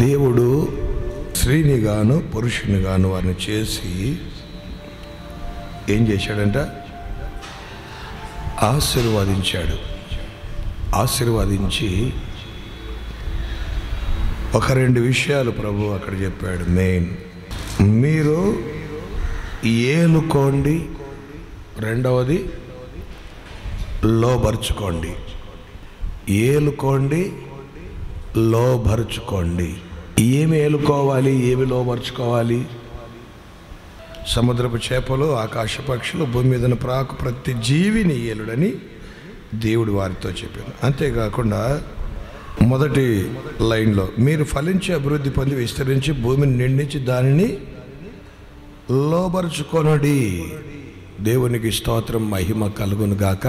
దేవుడు స్త్రీని గాను పురుషుని గాను వారిని చేసి ఏం చేశాడంట? ఆశీర్వదించాడు. ఆశీర్వదించి ఒక 2 విషయాలు ప్రభు అక్కడ చెప్పాడు. మెయిన్, మీరు ఏలుకోండి, రెండవది లోబరుచుకోండి. ఏలుకోండి, లోబరుచుకోండి. ఏమి ఏలుకోవాలి, ఏమి లోబరుచుకోవాలి? సముద్రపు చేపలు, ఆకాశ పక్షులు, భూమి మీద ప్రాకు ప్రతి జీవిని ఏలుడని దేవుడు వారితో చెప్పాడు. అంతేకాకుండా మొదటి లైన్లో మీరు ఫలించి అభివృద్ధి పొంది విస్తరించి భూమిని నిండించి దానిని లోబరుచుకొనుడి. దేవునికి స్తోత్రం, మహిమ కలుగును గాక.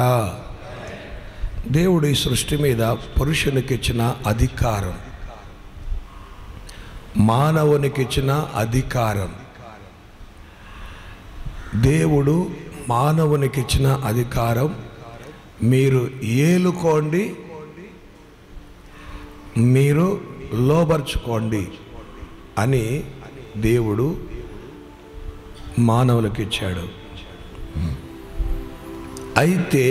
దేవుడు ఈ సృష్టి మీద పురుషునికి ఇచ్చిన అధికారం, మానవునికి ఇచ్చిన అధికారం, దేవుడు మానవునికి ఇచ్చిన అధికారం, మీరు ఏలుకోండి, మీరు లోబరుచుకోండి అని దేవుడు మానవులకు ఇచ్చాడు. అయితే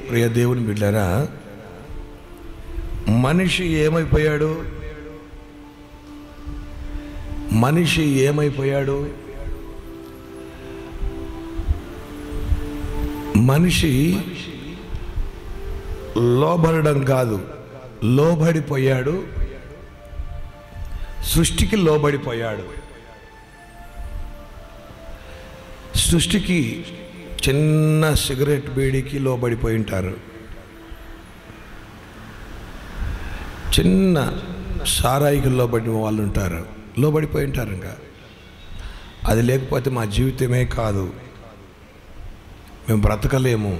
ప్రియ దేవుని బిడ్డలారా, మనిషి ఏమైపోయాడు? మనిషి ఏమైపోయాడు? మనిషి లోబడడం కాదు, లోబడిపోయాడు. సృష్టికి లోబడిపోయాడు. సృష్టికి చిన్న సిగరెట్ బీడీకి లోబడిపోయి ఉంటారు, చిన్న సారాయికి లోబడిన వాళ్ళు ఉంటారు, లోబడిపోయి ఉంటారు. ఇంకా అది లేకపోతే మా జీవితమే కాదు, మేము బ్రతకలేము.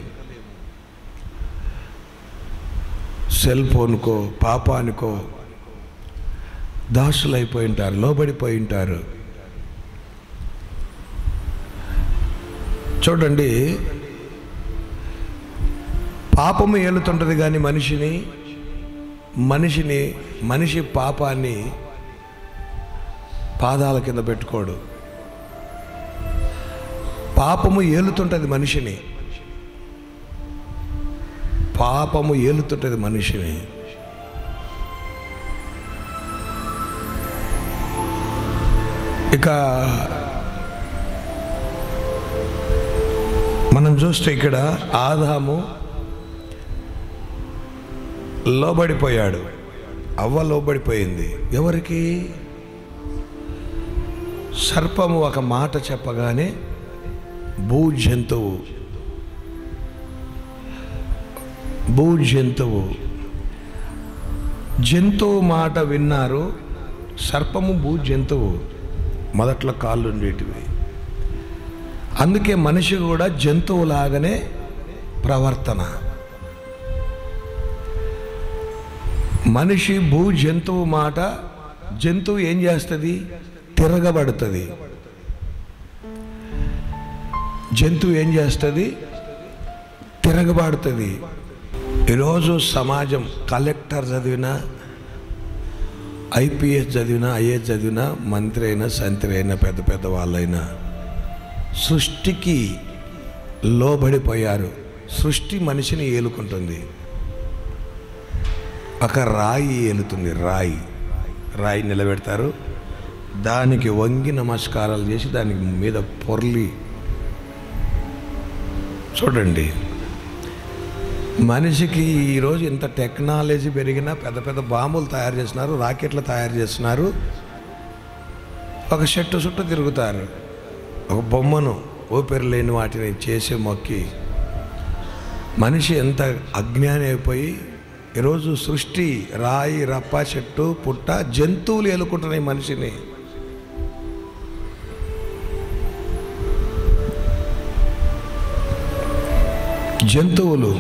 సెల్ ఫోన్కో పాపానికో దాసులైపోయి ఉంటారు, లోబడిపోయి ఉంటారు. చూడండి, పాపము ఏలుతుంటుంది కానీ మనిషి పాపాన్ని పాదాల కింద పెట్టుకోడు. పాపము ఏలుతుంటుంది మనిషిని, పాపము ఏలుతుంటుంది మనిషిని. ఇక మనం చూస్తే ఇక్కడ ఆదాము లోబడిపోయాడు, అవ్వ లోబడిపోయింది. ఎవరికి? సర్పము ఒక మాట చెప్పగానే భూ జంతువు మాట విన్నారు. సర్పము భూ జంతువు, మొదట్లో కాళ్ళు ఉండేటివి. అందుకే మనిషి కూడా జంతువులాగానే ప్రవర్తన. మనిషి భూ జంతువు మాట, జంతువు ఏం చేస్తుంది? తిరగబడుతుంది. జంతువు ఏం చేస్తుంది? తిరగబడుతుంది. ఈరోజు సమాజం కలెక్టర్ చదివినా, ఐపీఎస్ చదివినా, ఐఏఎస్ చదివినా, మంత్రి అయినా, సంత్రి అయినా, పెద్ద పెద్ద వాళ్ళైనా సృష్టికి లోబడిపోయారు. సృష్టి మనిషిని ఏలుకుంటుంది. ఒక రాయి ఏలుతుంది. రాయి నిలబెడతారు, దానికి వంగి నమస్కారాలు చేసి దానికి మీద పొర్లి. చూడండి, మనిషికి ఈరోజు ఇంత టెక్నాలజీ పెరిగినా పెద్ద పెద్ద బాంబులు తయారు చేస్తున్నారు, రాకెట్లు తయారు చేస్తున్నారు. ఒక చెట్టు చుట్టూ తిరుగుతారు, ఒక బొమ్మను ఊపిరి లేని వాటిని చేసి మొక్కి. మనిషి ఎంత అజ్ఞాని అయిపోయి ఈరోజు సృష్టి రాయి, రప్ప, చెట్టు, పుట్ట, జంతువులు ఏలుకుంటున్నాయి మనిషిని. జంతువులు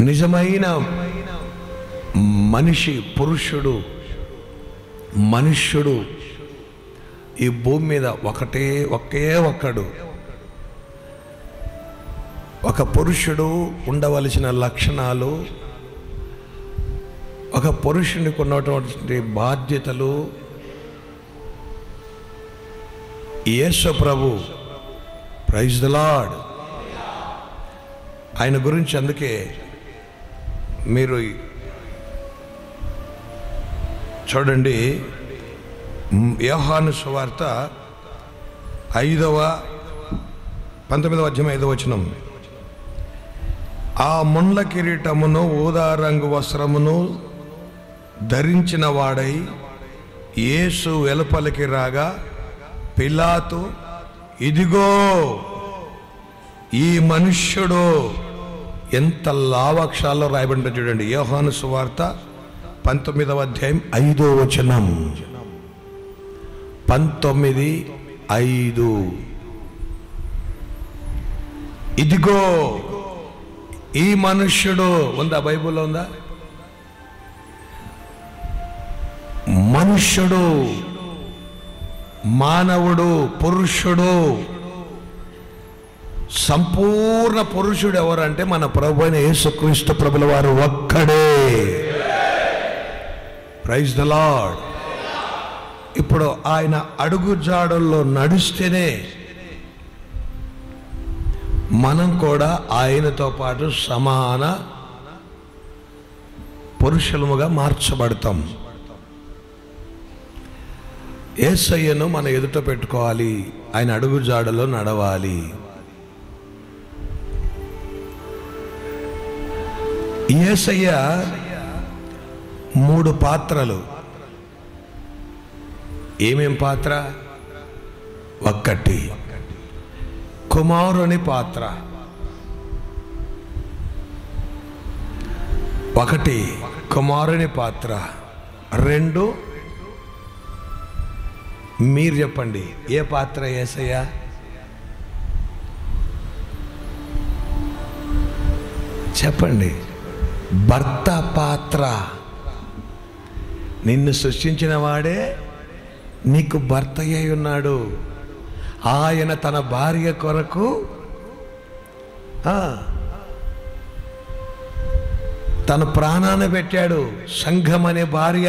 నిజమైన మనిషి, పురుషుడు, మనుష్యుడు ఈ భూమి మీద ఒకే ఒక్కడు. ఒక పురుషుడు ఉండవలసిన లక్షణాలు ఒక పురుషునికి ఉన్నటువంటి బాధ్యతలు యేసు ప్రభు, ప్రైజ్ ది లార్డ్, ఆయన గురించి అందుకే మీరు చూడండి, యోహాను సువార్త 19వ అధ్యాయం 5వ వచనం. ఆ ముండ్ల కిరీటమును ఊదా రంగు వస్త్రమును ధరించిన వాడై యేసు వెలుపలికి రాగా పిలాతు, ఇదిగో ఈ మనుష్యుడు, ఎంత లావాక్షరాల్లో రాయబడి చూడండి. యోహాను సువార్త 19వ అధ్యాయం 5వ వచనం. 19:5. ఇదిగో ఈ మనుష్యుడు. ఉందా? బైబిల్లో ఉందా? మనుష్యుడు, మానవుడు, పురుషుడు, సంపూర్ణ పురుషుడు ఎవరంటే మన ప్రభు అయిన యేసుక్రీస్తు ప్రభుల వారు ఒక్కడే. Praise the Lord. ఇప్పుడు ఆయన అడుగు జాడల్లో నడుస్తేనే మనం కూడా ఆయనతో పాటు సమాన పురుషులముగా మార్చబడతాం. యేసయ్యను మన ఎదుట పెట్టుకోవాలి, ఆయన అడుగు జాడలో నడవాలి. యేసయ్య 3 పాత్రలు. ఏమేం పాత్ర? 1 కుమారుని పాత్ర, 1 కుమారుని పాత్ర. 2 మీరు చెప్పండి, ఏ పాత్ర యేసయ్య? చెప్పండి. భర్త పాత్ర. నిన్ను సృష్టించిన వాడే నీకు భర్త అయి ఉన్నాడు. ఆయన తన భార్య కొరకు తన ప్రాణాన్ని పెట్టాడు. సంఘం అనే భార్య,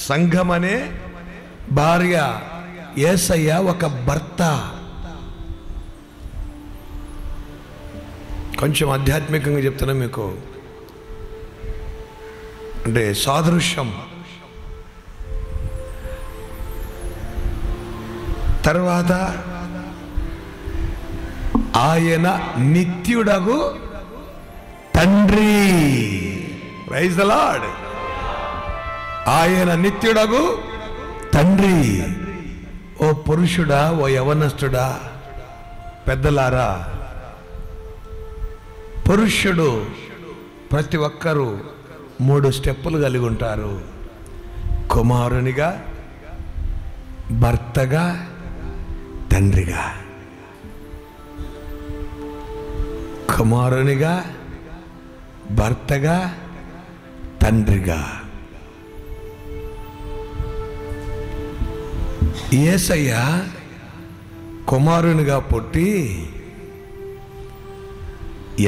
సంఘం అనే భార్య. యేసయ్య ఒక భర్త. కొంచెం ఆధ్యాత్మికంగా చెప్తున్నా మీకు, అంటే సాదృశ్యం. తర్వాత ఆయన నిత్యుడగు తండ్రి. Praise the Lord. ఆయన నిత్యుడగు తండ్రి. ఓ పురుషుడా, ఓ యవనస్తుడా, పెద్దలారా, పురుషుడు ప్రతి ఒక్కరూ 3 స్టెప్పులు కలిగి ఉంటారు. కుమారునిగా, భర్తగా, తండ్రిగా. కుమారునిగా, భర్తగా, తండ్రిగా. యేసయ్య కుమారునిగా పుట్టి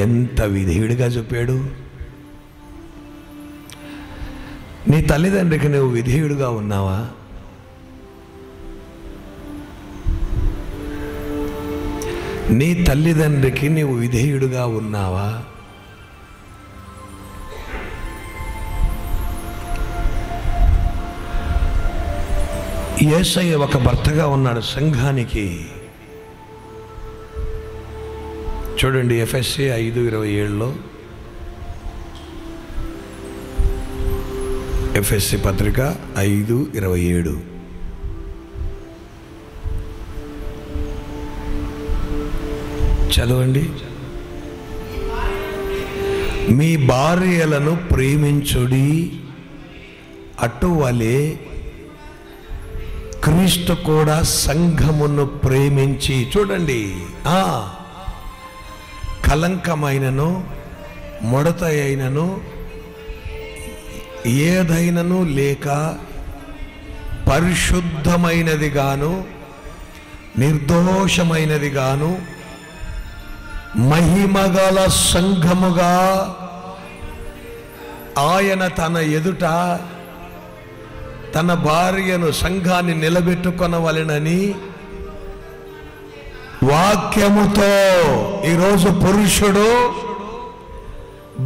ఎంత విధేయుడిగా చెప్పాడు. నీ తల్లిదండ్రికి నువ్వు విధేయుడిగా ఉన్నావా? నీ తల్లిదండ్రికి నీవు విధేయుడిగా ఉన్నావా? యేసయ్య ఒక భర్తగా ఉన్నాడు సంఘానికి. చూడండి, ఎఫెసీ 5:27లో, ఎఫెసీ పత్రిక 5:27. చదవండి. మీ భార్యలను ప్రేమించుడి, అటువలే క్రీస్తు కూడా సంఘమును ప్రేమించి. చూడండి, కలంకమైనను ముడత అయినను ఏదైనను లేక పరిశుద్ధమైనది గాను నిర్దోషమైనది గాను మహిమగల సంఘముగా ఆయన తన ఎదుట తన భార్యను, సంఘాన్ని నిలబెట్టుకొనవలెనని వాక్యముతో. ఈరోజు పురుషుడు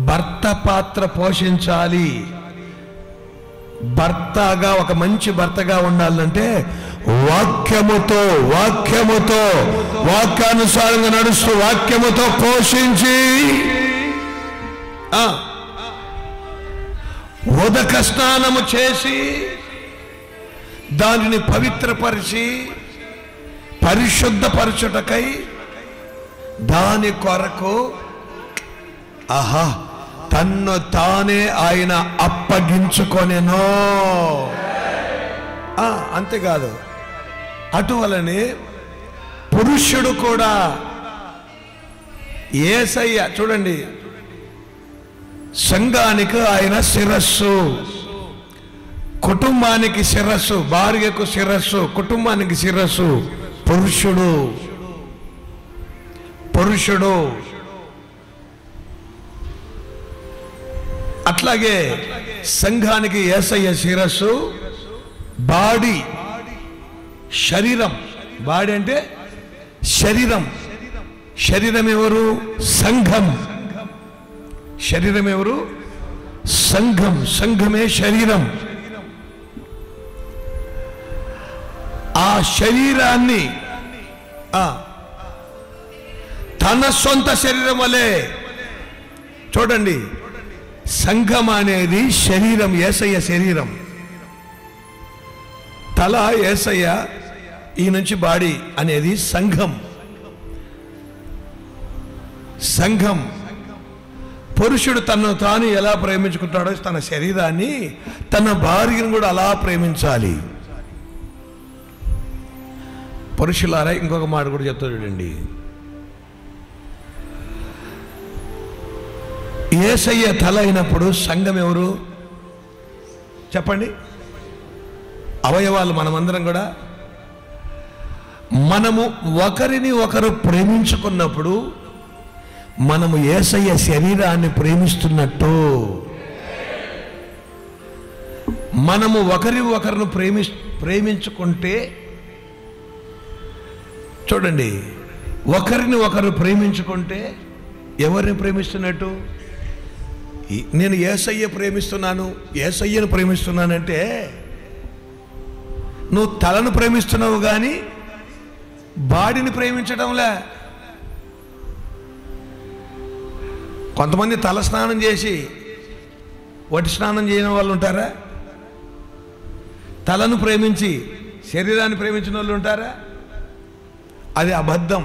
భర్త పాత్ర పోషించాలి. భర్తగా, ఒక మంచి భర్తగా ఉండాలంటే వాక్యముతో వాక్యానుసారంగా నడుస్తూ వాక్యముతో పోషించి ఉదక స్నానము చేసి దానిని పవిత్రపరిచి పరిశుద్ధపరచుటకై దాని కొరకు తన్ను తానే ఆయన అప్పగించుకొనెను. అంతేకాదు, అటువలనే పురుషుడు కూడా యేసయ్య చూడండి, సంఘానికి ఆయన శిరస్సు, కుటుంబానికి శిరస్సు, భార్యకు శిరస్సు, కుటుంబానికి శిరస్సు పురుషుడు. అట్లాగే సంఘానికి యేసయ్య శిరస్సు, బాడీ, శరీరం. బాడీ అంటే శరీరం. శరీరం ఎవరు? సంఘం. శరీరం ఎవరు? సంఘం. సంఘమే శరీరం. ఆ శరీరాన్ని తన సొంత శరీరం వలె చూడండి. సంఘం అనేది శరీరం, యేసయ్య శరీరం. తల యేసయ్య, ఈ నుంచి బాడీ అనేది సంఘం. పురుషుడు తనను తాను ఎలా ప్రేమించుకుంటాడో తన శరీరాన్ని, తన భార్యను కూడా అలా ప్రేమించాలి. పురుషులారా, ఇంకొక మాట కూడా చెప్తా చూడండి. యేసయ్య తల అయినప్పుడు సంఘం ఎవరు చెప్పండి? అవయవాలు మనమందరం కూడా. మనము ఒకరిని ఒకరు ప్రేమించుకున్నప్పుడు మనము యేసయ్య శరీరాన్ని ప్రేమిస్తున్నట్టు. మనము ఒకరిని ప్రేమించుకుంటే చూడండి, ఒకరిని ఒకరు ప్రేమించుకుంటే ఎవరిని ప్రేమిస్తున్నట్టు? నేను యేసయ్య ప్రేమిస్తున్నాను, యేసయ్యను ప్రేమిస్తున్నానంటే నువ్వు తలను ప్రేమిస్తున్నావు కానీ బాడీని ప్రేమించడంలే. కొంతమంది తల స్నానం చేసి వటి స్నానం చేయని వాళ్ళు ఉంటారా? తలను ప్రేమించి శరీరాన్ని ప్రేమించిన వాళ్ళు ఉంటారా? అది అబద్ధం.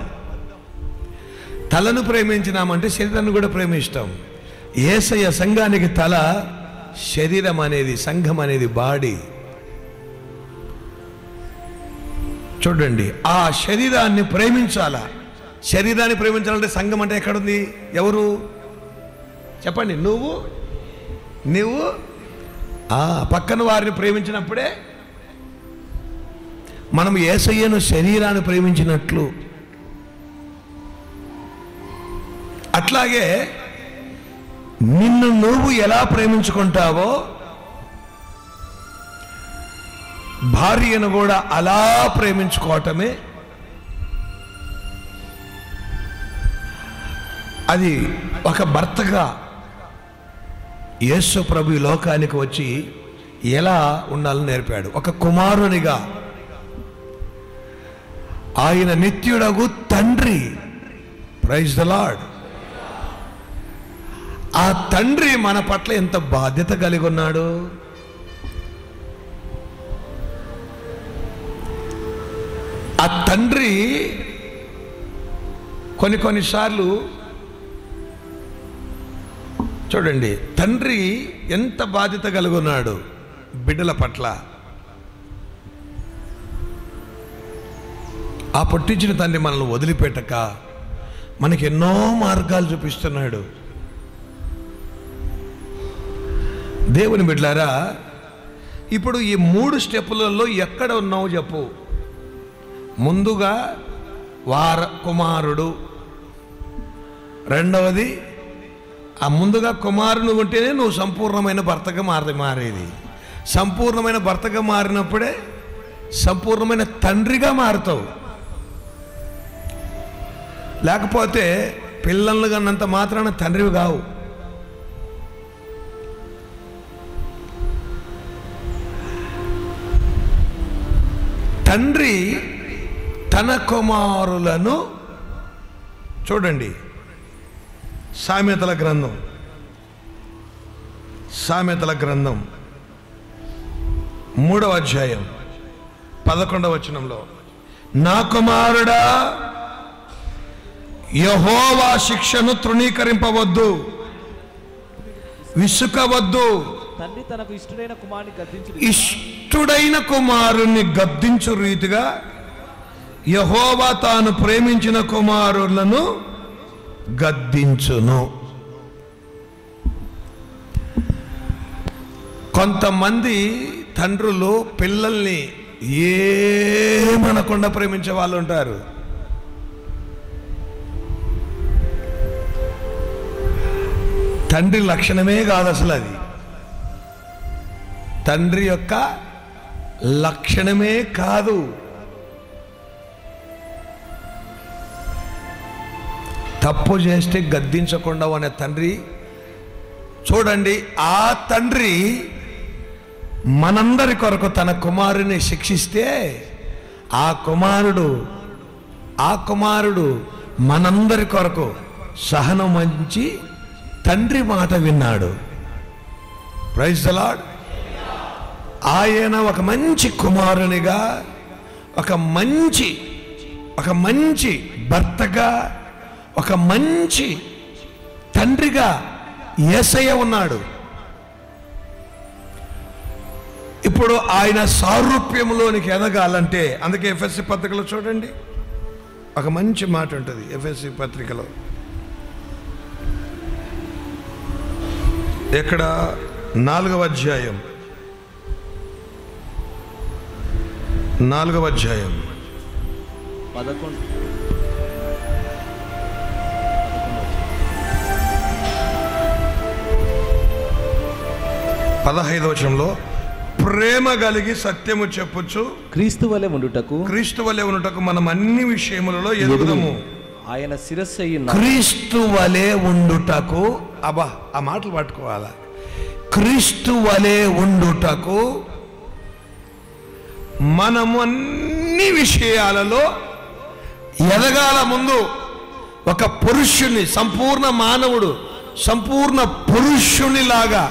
తలను ప్రేమించినామంటే శరీరాన్ని కూడా ప్రేమిస్తాం. యేసయ్య సంఘానికి తల, శరీరం అనేది, సంఘం అనేది బాడీ. చూడండి, ఆ శరీరాన్ని ప్రేమించాలా. శరీరాన్ని ప్రేమించాలంటే సంఘం అంటే ఎక్కడుంది? ఎవరు చెప్పండి? నువ్వు పక్కన వారిని ప్రేమించినప్పుడే మనం యేసయ్యను శరీరాన్ని ప్రేమించినట్లు. అట్లాగే నిన్ను నువ్వు ఎలా ప్రేమించుకుంటావో భార్యను కూడా అలా ప్రేమించుకోవటమే అది ఒక భర్తగా యేసు ప్రభు ఈ లోకానికి వచ్చి ఎలా ఉండాలని నేర్పాడు. ఒక కుమారునిగా ఆయన నిత్యుడగు తండ్రి. Praise the Lord. ఆ తండ్రి మన పట్ల ఎంత బాధ్యత కలిగి ఉన్నాడు. ఆ తండ్రి కొన్నిసార్లు చూడండి, తండ్రి ఎంత బాధ్యత కలిగి ఉన్నాడు బిడ్డల పట్ల. ఆ పుట్టించిన తండ్రి మనల్ని వదిలిపెట్టక మనకి ఎన్నో మార్గాలు చూపిస్తున్నాడు. దేవుని బిడ్డలారా, ఇప్పుడు ఈ 3 స్టెప్పులలో ఎక్కడ ఉన్నావు చెప్పు. ముందుగా కుమారుడు, రెండవది ఆ ముందుగా కుమారుని ఉంటేనే నువ్వు సంపూర్ణమైన భర్తగా మారేది. సంపూర్ణమైన భర్తగా మారినప్పుడే సంపూర్ణమైన తండ్రిగా మారుతావు. లేకపోతే పిల్లలను కన్నంత మాత్రాన తండ్రివి కావు. తండ్రి తన కుమారులను చూడండి, సామెతల గ్రంథం 3వ అధ్యాయం 11వ వచనంలో, నా కుమారుడా యెహోవా శిక్షను తృణీకరింపవద్దు, విసుకవద్దు. తండ్రి తనకు ఇష్టుడైన కుమారుణ్ణి గద్దించు రీతిగా యెహోవా తాను ప్రేమించిన కుమారులను గద్దించును. కొంతమంది తండ్రులు పిల్లల్ని ఏమనకుండా ప్రేమించే వాళ్ళు ఉంటారు. తండ్రి లక్షణమే కాదు అసలు, అది తండ్రి యొక్క లక్షణమే కాదు. తప్పు చేస్తే గద్దించకుండా అనే తండ్రి చూడండి. ఆ తండ్రి మనందరి కొరకు తన కుమారుని శిక్షిస్తే ఆ కుమారుడు మనందరి కొరకు సహనం వహించి తండ్రి మాట విన్నాడు. Praise the Lord. ఆయన ఒక మంచి కుమారునిగా, ఒక మంచి భర్తగా, ఒక మంచి తండ్రిగా యేసయ్య ఉన్నాడు. ఇప్పుడు ఆయన సారూప్యంలోనికి ఎదగాలంటే, అందుకే ఎఫెసీ పత్రికలో చూడండి ఒక మంచి మాట ఉంటుంది. ఎఫెసీ పత్రికలో ఎక్కడ 4వ అధ్యాయం 15వ వచనంలో, ప్రేమ కలిగి సత్యము చెప్పుచు క్రీస్తు వలె ఉండుటకు మనం అన్ని విషయములలో ఎదుగుదాము. ఆయన శిరస్సు అయ్యున్న క్రీస్తు వలె ఉండుటకు, అబ్బా ఆ మాటలు పట్టుకోవాలా. క్రీస్తు వలె ఉండుటకు మనము అన్ని విషయాలలో ఎదగాల. ముందు ఒక పురుషుని, సంపూర్ణ మానవుడు, సంపూర్ణ పురుషునిలాగా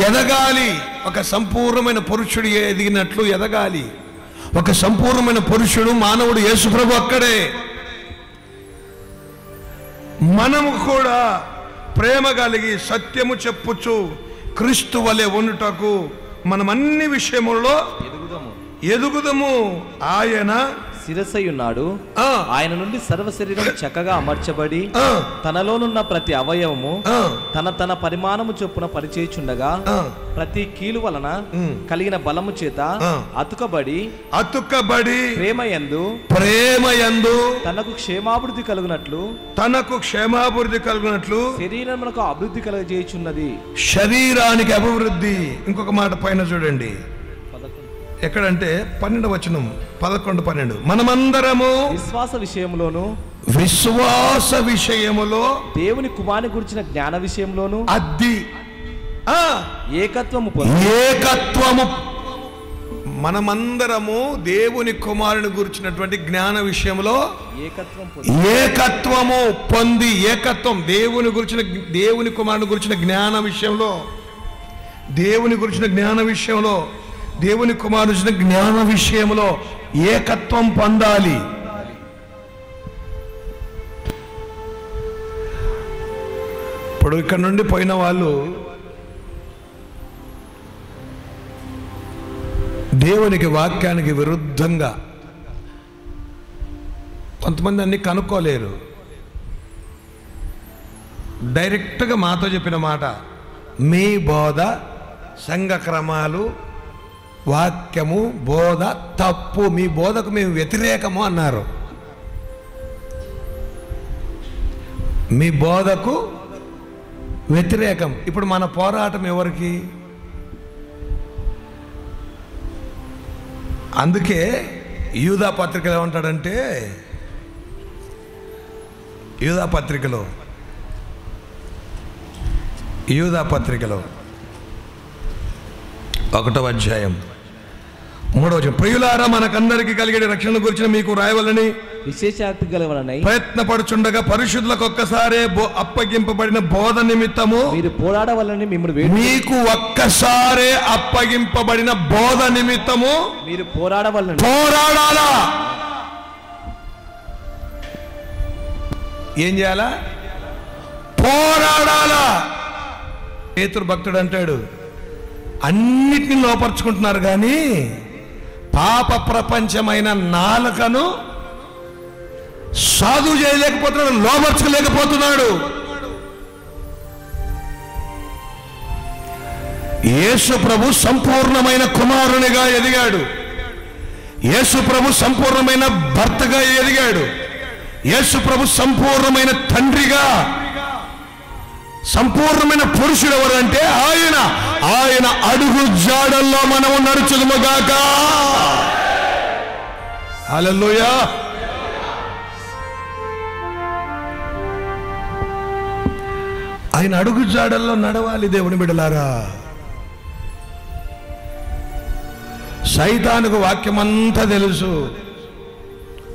ఎదగాలి. ఒక సంపూర్ణమైన పురుషుడు ఎదిగినట్లు ఎదగాలి. ఒక సంపూర్ణమైన పురుషుడు మానవుడు యేసుప్రభు అక్కడే. మనము కూడా ప్రేమ కలిగి సత్యము చెప్పుచు క్రీస్తు వలె ఉండుటకు మనం అన్ని విషయములలో ఎదుగుదము. ఆయన శిరస్సయ్యున్నాడు. ఆయన నుండి సర్వ శరీరం చక్కగా అమర్చబడి తనలోనున్న ప్రతి అవయవము తన పరిమాణము చొప్పున పరిచేయుచుండగా ప్రతి కీలు వలన కలిగిన బలము చేత అతుకబడి ప్రేమయందు తనకు క్షేమాభివృద్ధి కలుగునట్లు శరీరమునకు అభివృద్ధి కలుగజేయుచున్నది. శరీరానికి అభివృద్ధి. ఇంకొక మాట పైన చూడండి, ఎక్కడంటే 12వ వచనం 11, 12, మనమందరము విశ్వాస విషయములో దేవుని కుమారుని గురించిన జ్ఞాన విషయంలోను ఏకత్వము మనమందరము దేవుని కుమారుని గురించినటువంటి జ్ఞాన విషయంలో ఏకత్వము పొంది, ఏకత్వం దేవుని కుమారుని గురించిన జ్ఞాన విషయంలో, దేవుని గురించిన జ్ఞాన విషయంలో, దేవుని కుమారుని జ్ఞాన విషయంలో ఏకత్వం పొందాలి. ఇప్పుడు ఇక్కడ నుండి పోయిన వాళ్ళు దేవునికి వాక్యానికి విరుద్ధంగా కొంతమంది అన్ని కనుక్కోలేరు. డైరెక్ట్గా మాతో చెప్పిన మాట, మీ బోధ, సంఘ క్రమాలు, వాక్యము, బోధ తప్పు, మీ బోధకు మేము వ్యతిరేకము అన్నారు. మీ బోధకు వ్యతిరేకం. ఇప్పుడు మన పోరాటం ఎవరికి? అందుకే యూదా పత్రికలో ఏమంటాడంటే, యూదా పత్రికలో 1వ అధ్యాయం 3వ వచనం, ప్రియులారా మనకందరికి కలిగే రక్షణ గురించి మీకు రాయవలని విశేషాక్తి గలవలనై ప్రయత్నపడుచుండగా పరిశుద్ధులకు ఒక్కసారే అప్పగింపబడిన బోధ నిమిత్తము మీరు పోరాడవలని మిమ్మల్ని మీకు ఒక్కసారే అప్పగింపబడిన బోధ నిమిత్తము మీరు పోరాడవలని. పోరాడాలా? ఏం చేయాలా? పోరాడాలా? పేతురు భక్తుడు అంటాడు, అన్నిటిని లోపరుచుకుంటున్నారు కానీ పాప ప్రపంచమైన నాలుకను సాధు చేయలేకపోతున్నాడు, లోపరచుకోలేకపోతున్నాడు. యేసు ప్రభు సంపూర్ణమైన కుమారునిగా ఎదిగాడు. యేసు ప్రభు సంపూర్ణమైన భర్తగా ఎదిగాడు. యేసు ప్రభు సంపూర్ణమైన తండ్రిగా, సంపూర్ణమైన పురుషుడు ఎవరంటే ఆయన. ఆయన అడుగు జాడల్లో మనము నడుచుదుముగాక. హల్లెలూయా. ఆయన అడుగు జాడల్లో నడవాలి దేవుని బిడ్డలారా. సైతానుకు వాక్యమంతా తెలుసు,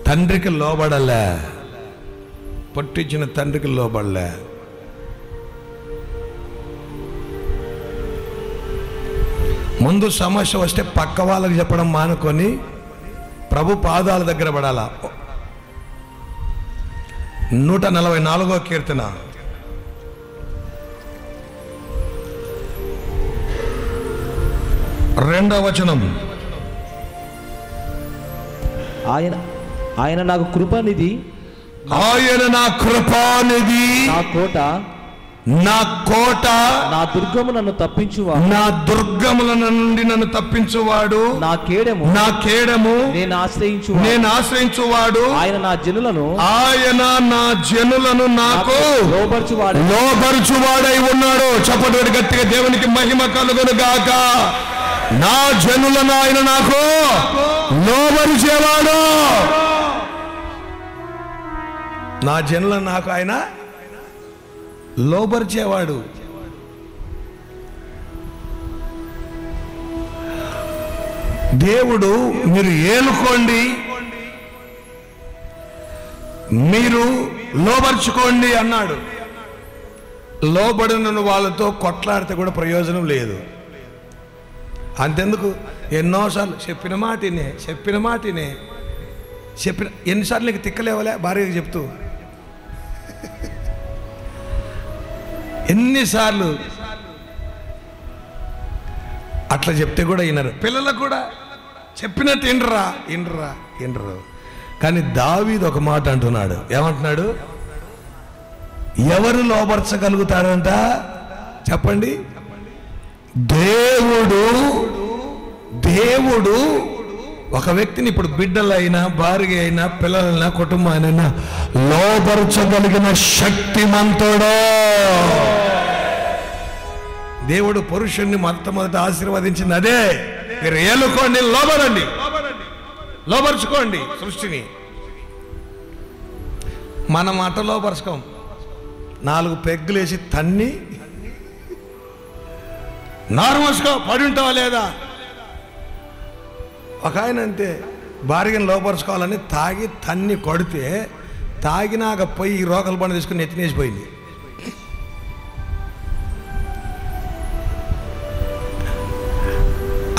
తండ్రికి లోబడలే, పుట్టించిన తండ్రికి లోబడలే. ముందు సమస్య వస్తే పక్క వాళ్ళకి చెప్పడం మానుకొని ప్రభు పాదాల దగ్గర పడాలా. 144వ కీర్తన 2వ వచనం, ఆయన నాకు కృపనిధి, ఆయన నా కృపానిధి, నా కోట, నా కోట, నా దుర్గము నన్ను తప్పించువాడు, నా దుర్గముల నుండి నన్ను తప్పించువాడు, నా కేడము, నా కేడము, నేను ఆశ్రయించువాడు, ఆయన నా జనులను నాకు లోబరుచువాడై ఉన్నాడు. చప్పటి గట్టిగా దేవునికి మహిమ కలుగును గాక. నా జనులను ఆయన నాకు లోబరిచేవాడు. నా జనులను నాకు ఆయన లోబరిచేవాడు. దేవుడు మీరు ఏలుకోండి, మీరు లోబర్చుకోండి అన్నాడు. లోబడిన వాళ్ళతో కొట్లాడితే కూడా ప్రయోజనం లేదు. అంతెందుకు, ఎన్నోసార్లు చెప్పిన మాటినే ఎన్నిసార్లు నీకు తిక్కలేవలే భార్యకి చెప్తూ, ఎన్నిసార్లు అట్లా చెప్తే కూడా వినరు. పిల్లలకు కూడా చెప్పినట్టు వినరు. కానీ దావీదు ఒక మాట అంటున్నాడు. ఏమంటున్నాడు? ఎవరు లోబర్చగలుగుతారంట చెప్పండి? దేవుడు ఒక వ్యక్తిని, ఇప్పుడు బిడ్డలైనా, భార్య అయినా, పిల్లలైనా, కుటుంబానైనా లోబరచగలిగిన శక్తిమంతుడు. దేవుడు పురుషుణ్ణి మొట్టమొదట ఆశీర్వదించింది అదే. మీరు ఏలుకోండి, లోబరుచుకోండి సృష్టిని. మనం అట లోపరుచుకోం. 4 పెగ్గులేసి తన్ని నార్మల్స్గా పడి ఉంటావా లేదా? ఒక ఆయన అంతే, భార్యను లోపరుచుకోవాలని తాగి తన్ని కొడితే తాగినాక పోయి రోకల బండ తీసుకుని ఎత్తినేసిపోయింది.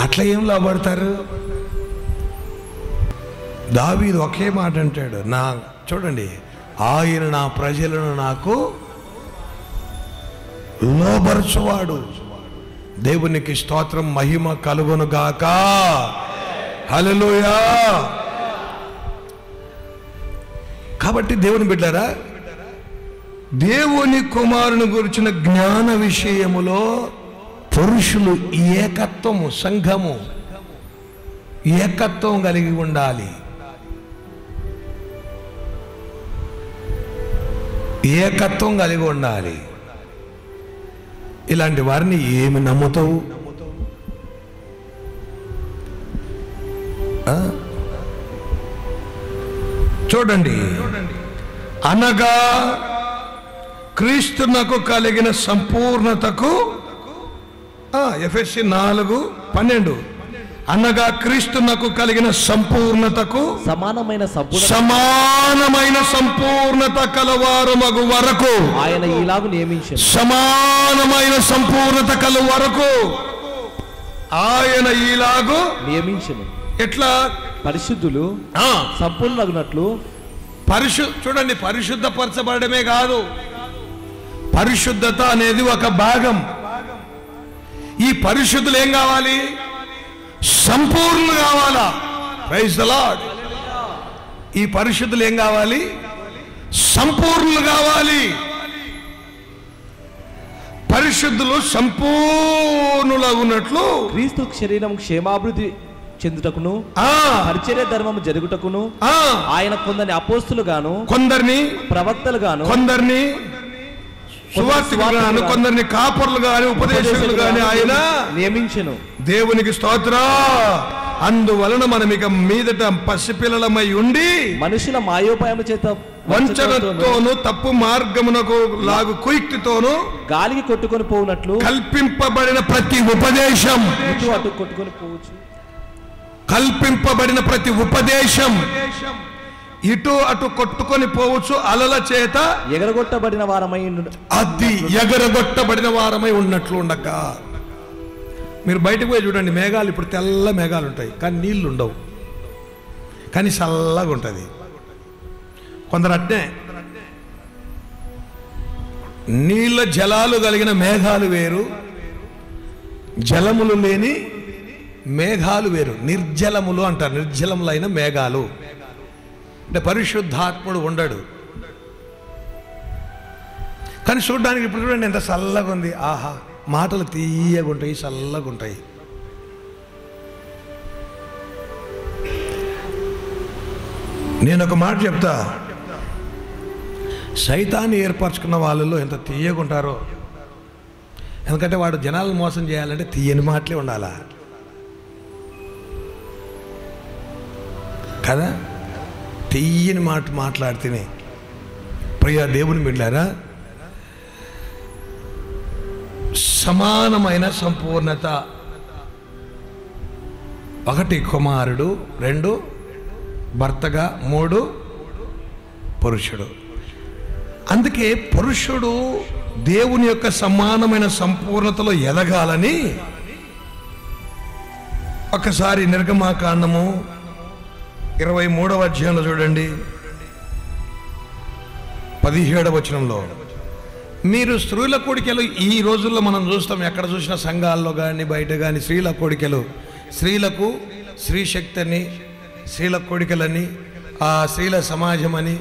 అట్లా ఏం లోబడతారు? దావీదు ఒకే మాట అంటాడు, చూడండి, ఆయన నా ప్రజలను నాకు లోబరచువాడు. దేవునికి స్తోత్రం, మహిమ కలుగును గాక. హల్లెలూయా. కాబట్టి దేవుని బిడ్డారా, దేవుని కుమారుని గురించిన జ్ఞాన విషయములో పురుషులు ఏకత్వము, సంఘము ఏకత్వం కలిగి ఉండాలి. ఏకత్వం కలిగి ఉండాలి. ఇలాంటి వారిని ఏమి నమ్ముతావు? చూడండి, అనగా క్రీస్తునకు కలిగిన సంపూర్ణతకు, ఎఫెసీ 4:12, అనగా క్రీస్తునకు కలిగిన సంపూర్ణతకు సమానమైన సంపూర్ణత కలవారమగు వరకు ఆయన ఈలాగు నియమించెను. సమానమైన సంపూర్ణత కల వరకు ఆయన ఈలాగు నియమించెను. ఎట్లా? పరిశుద్ధులు సంపూర్ణగునట్లు. చూడండి, పరిశుద్ధపరచబడమే కాదు, పరిశుద్ధత అనేది ఒక భాగం. ఈ పరిశుద్ధులు ఏం కావాలి? సంపూర్ణ కావాలా? Praise the Lord. ఈ పరిశుద్ధులు ఏం కావాలి? సంపూర్ణులు కావాలి. పరిశుద్ధులు సంపూర్ణులగునట్లు క్రీస్తు శరీరం క్షేమాభివృద్ధి చెందుటకును పరిచర్య ధర్మము జరుగుటకును ఆయన కొందరిని అపోస్తులు గాను, కొందరిని ప్రవక్తలు గాను, కొందరిని సువార్తికులు, కొందరిని కాపరులు గాని, ఉపదేశకులు గాని ఆయన నియమించెను. దేవునికి స్తోత్రం. అందువలన మనం ఇక మీదట పసిపిల్లలమై ఉండి మనుషుల మాయోపాయము చేత వంచనతోను తప్పు మార్గమునకు లాగు కుయుక్తితోను గాలికి కొట్టుకొని పోవునట్లు కల్పింపబడిన ప్రతి ఉపదేశం, ఇటు అటు కొట్టుకొని పోవచ్చు, కల్పింపబడిన ప్రతి ఉపదేశం ఇటు అటు కొట్టుకొని పోవచ్చు, అలల చేత ఎగరగొట్టబడిన వారమై, అది ఎగరగొట్టబడిన వారమై ఉన్నట్లు ఉండక. మీరు బయటకు పోయి చూడండి, మేఘాలు ఇప్పుడు తెల్ల మేఘాలు ఉంటాయి, కానీ నీళ్లు ఉండవు, కానీ చల్లగా ఉంటుంది. కొందరు అట్నే నీళ్ళ జలాలు కలిగిన మేఘాలు వేరు, జలములు లేని మేఘాలు వేరు. నిర్జలములు అంటారు, నిర్జలములైన మేఘాలు అంటే పరిశుద్ధాత్ముడు ఉండడు. కానీ చూడడానికి ఇప్పుడు చూడండి ఎంత చల్లగా ఉంది. ఆహా, మాటలు తీయగా ఉంటాయి, చల్లగా ఉంటాయి. నేను ఒక మాట చెప్తా, సైతాన్ని ఏర్పరచుకున్న వాళ్ళలో ఎంత తీయగా ఉంటారో. ఎందుకంటే వాడు జనాలను మోసం చేయాలంటే తీయని మాటలే ఉండాలా కదా? తీయని మాట మాట్లాడితేనే. ప్రియ దేవుని బిడ్డలారా, సమానమైన సంపూర్ణత. 1 కుమారుడు, 2 భర్తగా, 3 పురుషుడు. అందుకే పురుషుడు దేవుని యొక్క సమానమైన సంపూర్ణతలో ఎదగాలని ఒకసారి నిర్గమాకాండము 23వ అధ్యాయంలో చూడండి, 17వ వచనంలో, మీరు స్త్రీల కోడికలు ఈ రోజుల్లో మనం చూస్తాం, ఎక్కడ చూసిన సంఘాల్లో కానీ బయట కానీ స్త్రీల కోడికలు, స్త్రీలకు స్త్రీ శక్తి అని, స్త్రీల కోడికలని, స్త్రీల సమాజం అని,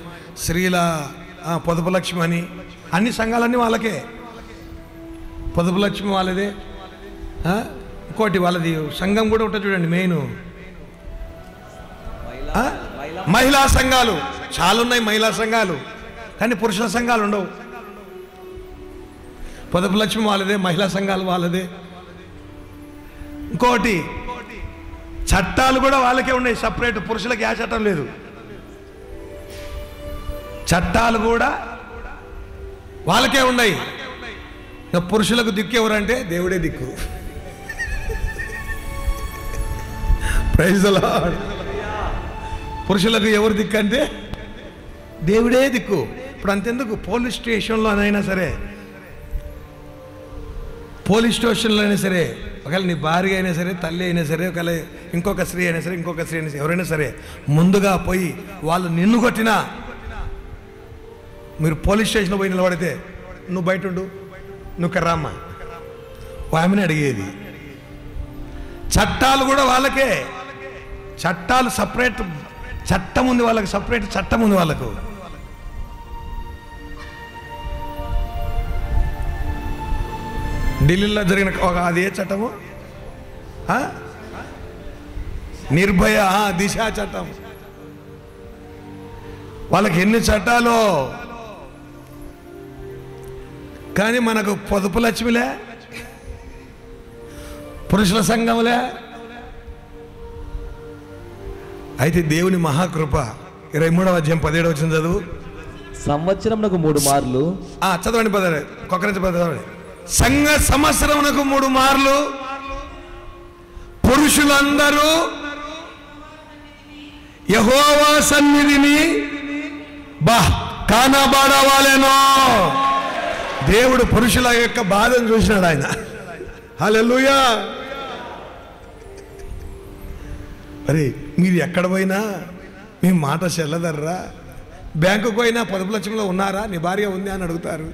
స్త్రీల పొదుపు లక్ష్మి అని, అన్ని సంఘాలన్నీ వాళ్ళకే. పొదుపు లక్ష్మి వాళ్ళదే, ఇంకోటి వాళ్ళది సంఘం కూడా ఉంటుంది చూడండి. మెయిన్ మహిళా సంఘాలు చాలా ఉన్నాయి, మహిళా సంఘాలు, కానీ పురుషుల సంఘాలు ఉండవు. పొదుపు లక్ష్మి వాళ్ళదే, మహిళా సంఘాలు వాళ్ళదే. ఇంకోటి చట్టాలు కూడా వాళ్ళకే ఉన్నాయి సపరేట్, పురుషులకి ఆ చట్టం లేదు. చట్టాలు కూడా వాళ్ళకే ఉన్నాయి. పురుషులకు దిక్కు ఎవరంటే దేవుడే దిక్కు. Praise the Lord. పురుషులకు ఎవరు దిక్కు అంటే దేవుడే దిక్కు. ఇప్పుడు అంతెందుకు, పోలీస్ స్టేషన్లోనైనా సరే, పోలీస్ స్టేషన్లో అయినా సరే, ఒకవేళ నీ భార్య అయినా సరే, తల్లి అయినా సరే, ఒకవేళ ఇంకొక స్త్రీ అయినా సరే, ఇంకొక స్త్రీ అయినా సరే, ఎవరైనా సరే, ముందుగా పోయి వాళ్ళు నిన్ను కొట్టినా, మీరు పోలీస్ స్టేషన్లో పోయి నిలబడితే, నువ్వు బయట ఉండు, నువ్వు కర్రామ్మ, ఆమెను అడిగేది. చట్టాలు కూడా వాళ్ళకే, చట్టాలు సపరేట్ చట్టం ఉంది వాళ్ళకి, సపరేట్ చట్టం ఉంది వాళ్ళకు. ఢిల్లీలో జరిగిన ఒక అది ఏ చట్టము, నిర్భయ, దిశ చట్టం. వాళ్ళకి ఎన్ని చట్టాలు. కానీ మనకు పొదుపు లక్ష్మిలే, పురుషుల సంఘంలే. అయితే దేవుని మహాకృప 23వ అధ్యాయం 17వ వచనం చదువు. సంవత్సరమునకు 3 మార్లు చదవండి పదవి కొక్కరించి చదవండి. సంఘ సంవత్సరమునకు 3 మార్లు పురుషులందరూ యెహోవా సన్నిధిని కానబడవాలెనో. దేవుడు పురుషుల యొక్క బాధను చూసినాడు ఆయన. హల్లెలూయా. మరి మీరు ఎక్కడ పోయినా మీ మాట చెల్లదర్రా. బ్యాంకుకు పోయినా పొదుపు లక్ష్యంలో ఉన్నారా, నీ భార్య ఉంది అని అడుగుతారు.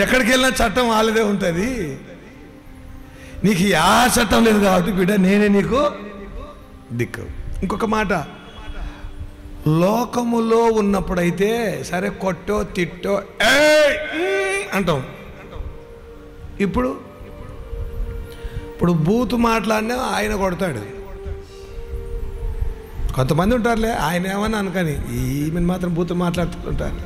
ఎక్కడికి వెళ్ళినా చట్టం వాళ్ళదే ఉంటుంది. నీకు ఆ చట్టం లేదు కాబట్టి బిడ్డ నేనే నీకు దిక్కు. ఇంకొక మాట, లోకములో ఉన్నప్పుడైతే సరే కొట్టో తిట్టో అంటాం. ఇప్పుడు బూతు మాట్లాడినా ఆయన కొడతాడు. కొంతమంది ఉంటారులే, ఆయన ఏమన్నా అనుకని ఈమెను మాత్రం బూతు మాట్లాడుతుంటారు.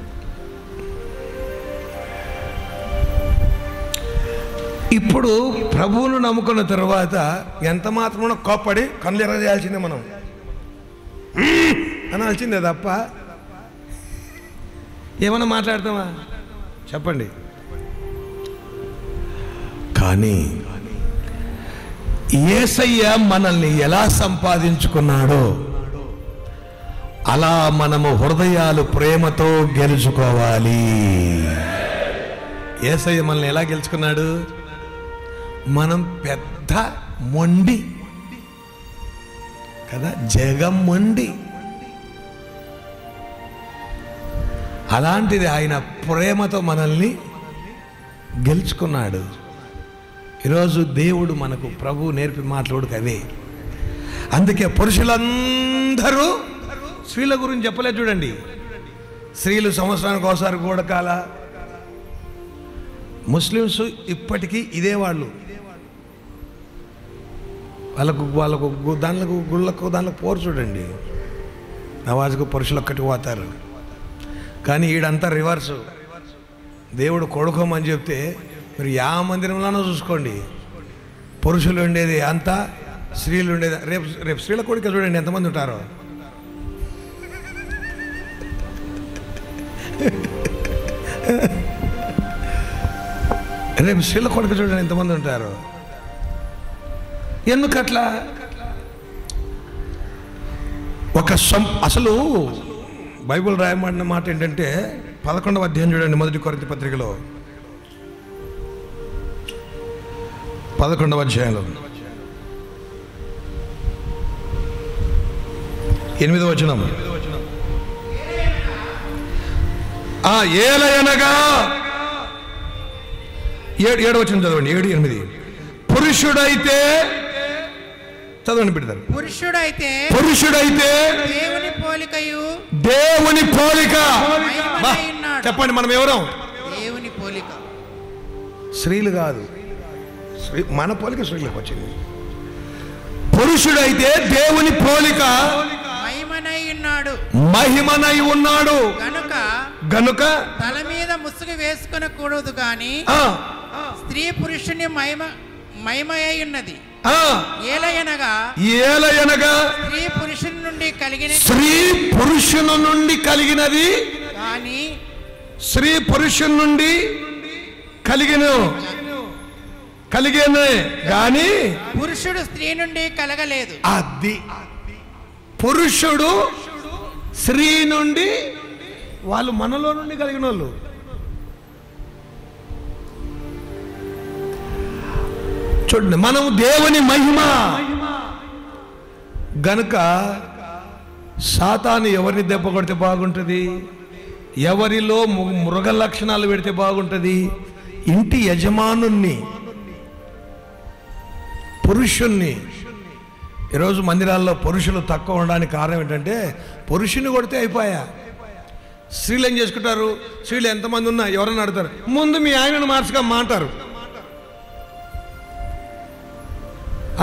ఇప్పుడు ప్రభువును నమ్ముకున్న తర్వాత ఎంత మాత్రమో కోప్పడి కళ్ళు ఎర్ర చేయాల్సిందే, మనం అనాల్సిందే తప్ప ఏమన్నా మాట్లాడతామా చెప్పండి. కానీ యేసయ్య మనల్ని ఎలా సంపాదించుకున్నాడో అలా మనము హృదయాలు ప్రేమతో గెలుచుకోవాలి. యేసయ్య మనల్ని ఎలా గెలుచుకున్నాడు? మనం పెద్ద మొండి కదా, జగం మొండి. అలాంటిది ఆయన ప్రేమతో మనల్ని గెలుచుకున్నాడు. ఈరోజు దేవుడు మనకు ప్రభు నేర్పి మాట్లాడు అవే. అందుకే పురుషులందరూ స్త్రీల గురించి చెప్పలేదు చూడండి. స్త్రీలు సంవత్సరానికి ఒకసారి కూడకాల. ముస్లిమ్స్ ఇప్పటికీ ఇదే వాళ్ళు. వాళ్ళకు దాంట్లో పోరు చూడండి. నవాజుకు పురుషులు ఒక్కటి పోతారు, కానీ ఈడంతా రివర్సు. దేవుడు కొడుకోమని చెప్తే మీరు యా మందిరంలోనో చూసుకోండి, పురుషులు ఉండేది అంతా, స్త్రీలు ఉండేది. రేపు స్త్రీల కొడుకు చూడండి ఎంతమంది ఉంటారో. రేపు స్త్రీల కొడుకు చూడండి ఎంతమంది ఉంటారు. ఎందుకట్లా? అసలు బైబిల్ రాయబడిన మాట ఏంటంటే 11వ అధ్యాయం చూడండి, 1 కొరింథీ పత్రికలో 11వ అధ్యాయంలో 8వ వచనం. ఏలయనగా 7వ వచనం చదవండి, 7, 8. పురుషుడైతే చదవండి బిడ్డలు. పురుషుడైతే దేవుని పోలిక. చెప్పండి, మనం ఎవరం? దేవుని పోలిక. స్త్రీలు కాదు, మన పోలిక స్త్రీలకు వచ్చింది. పురుషుడైతే దేవుని పోలిక మహిమనై ఉన్నాడు గనుక తల మీద ముసుగు వేసుకొనకూడదు గాని స్త్రీ పురుషుని మహిమయై ఉన్నది. ఏలయనగా స్త్రీ పురుషుని నుండి కలిగినది కానీ స్త్రీ పురుషుని నుండి కలిగేనే గాని పురుషుడు స్త్రీ నుండి కలగలేదు. అది పురుషుడు స్త్రీ నుండి, వాళ్ళు మనలో నుండి కలిగిన వాళ్ళు. చూడండి, మనం దేవుని మహిమ గనుక సాతాను ఎవరిని దెబ్బ కొడితే బాగుంటుంది? ఎవరిలో మృగ లక్షణాలు పెడితే బాగుంటుంది? ఇంటి యజమానుణ్ణి, పురుషుణ్ణి. ఈరోజు మందిరాల్లో పురుషులు తక్కువ ఉండడానికి కారణం ఏంటంటే పురుషుని కొడితే అయిపోయా. స్త్రీలు ఏం చేసుకుంటారు? స్త్రీలు ఎంతమంది ఉన్నా ఎవరన్నా అడుగుతారు, ముందు మీ ఆయనను మార్చుకోమ్మా అంటారు.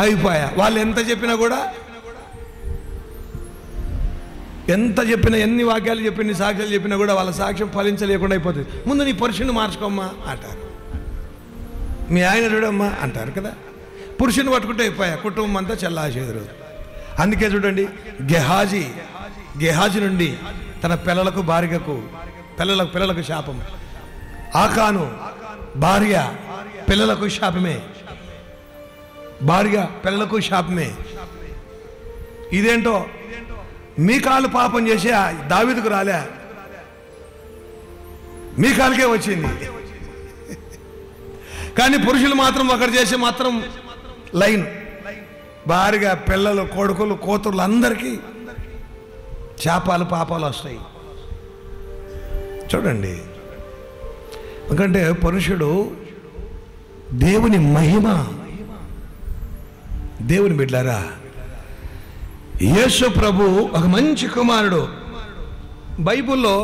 అయిపోయా. వాళ్ళు ఎంత చెప్పినా కూడా ఎంత చెప్పినా, ఎన్ని వాక్యాలు చెప్పిన సాక్ష్యాలు చెప్పినా కూడా వాళ్ళ సాక్ష్యం ఫలించలేకుండా అయిపోతుంది. ముందు నీ పురుషుని మార్చుకోమ్మా అంటారు, మీ ఆయన చూడమ్మా అంటారు కదా. పురుషుని పట్టుకుంటే అయిపోయా, కుటుంబం అంతా చెల్లాచెదరు. అందుకే చూడండి, గెహాజీ నుండి తన పిల్లలకు శాపం. ఆకాను భార్య పిల్లలకు శాపమే, ఇదేంటో మీకాలు పాపం చేసి దావీదుకు రాలే, మీకాలకే వచ్చింది. కానీ పురుషులు మాత్రం ఒకరు చేసి మాత్రం లైన్, భార్య పిల్లలు కొడుకులు కూతుర్లు అందరికీ శాపాలు పాపాలు వస్తాయి. చూడండి, ఎందుకంటే పురుషుడు దేవుని మహిమ. దేవుని బిడ్డలారా, యేసు ప్రభు ఒక మంచి కుమారుడు. బైబిల్లో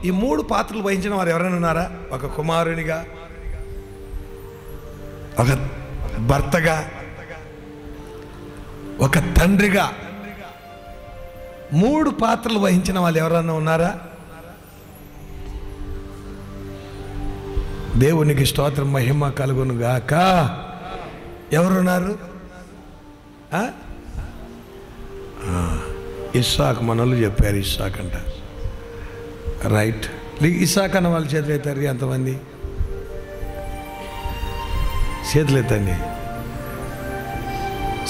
ఈ 3 పాత్రలు వహించిన వారు ఎవరైనా ఉన్నారా? ఒక కుమారునిగా, ఒక భర్తగా, ఒక తండ్రిగా 3 పాత్రలు వహించిన వాళ్ళు ఎవరైనా ఉన్నారా? దేవునికి స్తోత్రం, మహిమ కలుగును గాక. ఎవరున్నారు? ఇస్సాకు, మనోళ్ళు చెప్పారు ఇస్సాక్ అంట. రైట్, ఇస్సాక్ అన్న వాళ్ళ చేతులు ఎత్తారు ఎంతమంది? చేతులు ఎత్తండి.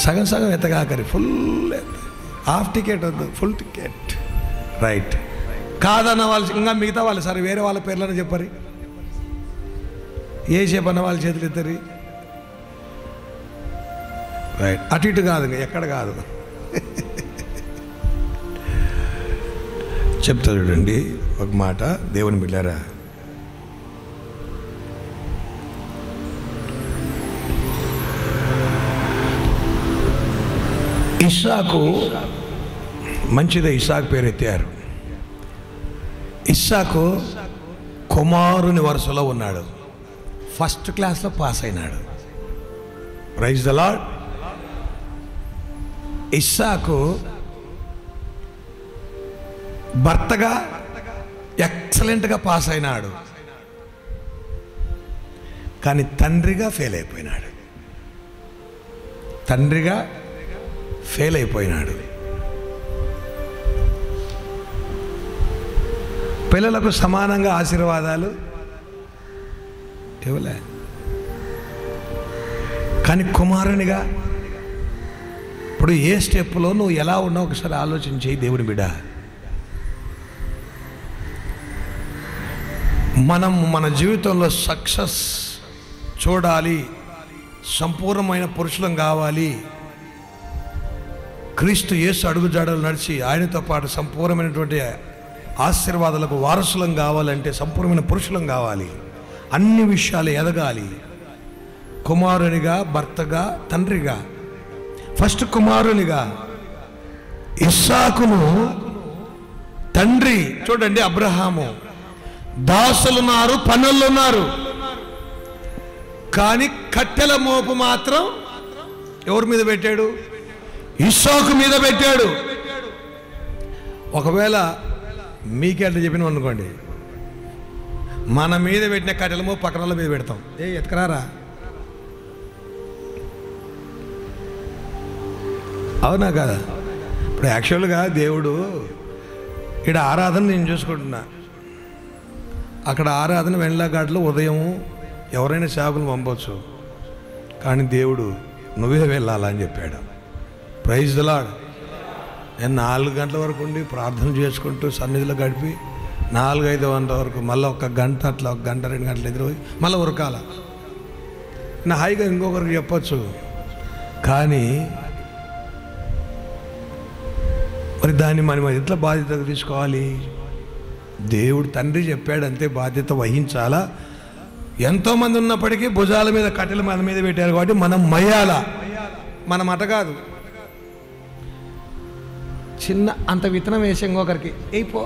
సగం సగం ఎత్తగాకరి, ఫుల్ హాఫ్ టికెట్ వద్దు, ఫుల్ టికెట్. రైట్, కాదన్న వాళ్ళు, ఇంకా మిగతా వాళ్ళు సరే వేరే వాళ్ళ పేర్లను చెప్పరు. ఏ చెప్పన్న వాళ్ళ చేతులు ఎత్తారు. రైట్, అటు ఇటు కాదు, ఎక్కడ కాదు. చెప్తా చూడండి ఒక మాట, దేవుని బిడ్డారా. ఇస్సాకు మంచిదే, ఇస్సాకు పేరు ఎత్తారు. ఇస్సాకు కుమారుని వరుసలో ఉన్నాడు, ఫస్ట్ క్లాస్లో పాస్ అయినాడు. Praise the lord. ఇస్సాకు భర్తగా ఎక్సలెంట్గా పాస్ అయినాడు, కానీ తండ్రిగా ఫెయిల్ అయిపోయినాడు. పిల్లలకు సమానంగా ఆశీర్వాదాలు ఇవ్వలే, కానీ కుమారునిగా ఇప్పుడు ఏ స్టెప్లో నువ్వు ఎలా ఉన్నావు ఒకసారి ఆలోచన చేయి. దేవుని బిడ్డ, మనం మన జీవితంలో సక్సెస్ చూడాలి, సంపూర్ణమైన పురుషులం కావాలి, క్రీస్తు యేసు అడుగుజాడలు నడిచి ఆయనతో పాటు సంపూర్ణమైనటువంటి ఆశీర్వాదాలకు వారసులం కావాలంటే సంపూర్ణమైన పురుషులం కావాలి, అన్ని విషయాలు ఎదగాలి. కుమారునిగా, భర్తగా, తండ్రిగా. ఫస్ట్ కుమారునిగా ఇస్సాకును తండ్రి. చూడండి, అబ్రహాము దాసులున్నారు, పనులున్నారు, కానీ కట్టెల మోపు మాత్రం ఎవరి మీద పెట్టాడు? ఇస్సాకు మీద పెట్టాడు. ఒకవేళ మీకే అట్లా చెప్పినాం అనుకోండి, మన మీద పెట్టిన కట్టెల మోపు పక్కన వాళ్ళ మీద పెడతాం. ఎత్తుకరారా, అవునా కదా? ఇప్పుడు యాక్చువల్గా దేవుడు ఇక్కడ ఆరాధన నేను చూసుకుంటున్నా, అక్కడ ఆరాధన వెండ్లగాడ్లో ఉదయం ఎవరైనా సేవకులు పంపవచ్చు, కానీ దేవుడు నువ్వే వెళ్ళాలని చెప్పాడు. Praise the Lord. నేను 4 గంటల వరకు ఉండి ప్రార్థన చేసుకుంటూ సన్నిధిలో గడిపి 4-5 గంటల వరకు మళ్ళీ 1 గంట, అట్లా 1 గంట 2 గంటలు ఎదురుపోయి మళ్ళీ ఉరకాల. నా హాయిగా ఇంకొకరికి చెప్పచ్చు, కానీ మరి దాన్ని మనం ఎట్లా బాధ్యత తీసుకోవాలి? దేవుడు తండ్రి చెప్పాడు అంతే, బాధ్యత వహించాలా. ఎంతోమంది ఉన్నప్పటికీ భుజాల మీద కట్టెలు మన మీద పెట్టారు కాబట్టి మనం మయ్యాలా, మన మాట కాదు. చిన్న అంత విత్తనం వేసి ఇంకొకరికి అయిపో,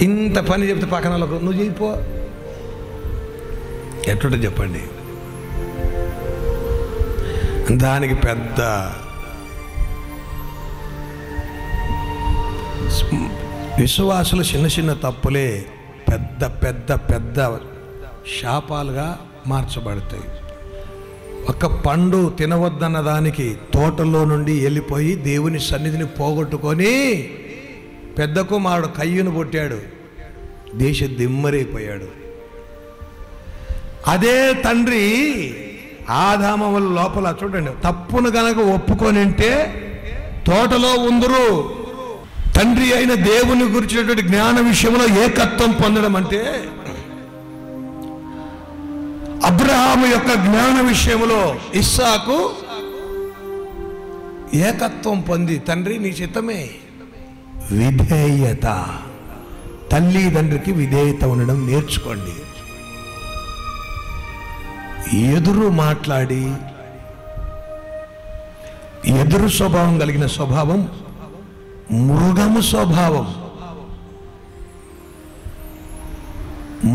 ఇంత పని చెప్తే పక్కన వాళ్ళకు నువ్వు చేయిపో, ఎట్లుంటే చెప్పండి. దానికి పెద్ద విశ్వాసులు చిన్న చిన్న తప్పులే పెద్ద పెద్ద పెద్ద శాపాలుగా మార్చబడతాయి. ఒక పండు తినవద్దన్న దానికి తోటలో నుండి వెళ్ళిపోయి దేవుని సన్నిధిని పోగొట్టుకొని పెద్ద కుమారుడు కయ్యూను పుట్టాడు, దేశ దిమ్మరైపోయాడు. అదే తండ్రి ఆదామముల లోపల చూడండి, తప్పును గనక ఒప్పుకొనింటే తోటలో ఉందరు. తండ్రి అయిన దేవుని గురించినటువంటి జ్ఞాన విషయంలో ఏకత్వం పొందడం అంటే, అబ్రహాము యొక్క జ్ఞాన విషయంలో ఇస్సాకు ఏకత్వం పొంది, తండ్రి నీ చిత్తమే. విధేయత, తల్లిదండ్రికి విధేయత ఉండడం నేర్చుకోండి. ఎదురు మాట్లాడి ఎదురు స్వభావం కలిగిన స్వభావం మృగము స్వభావం.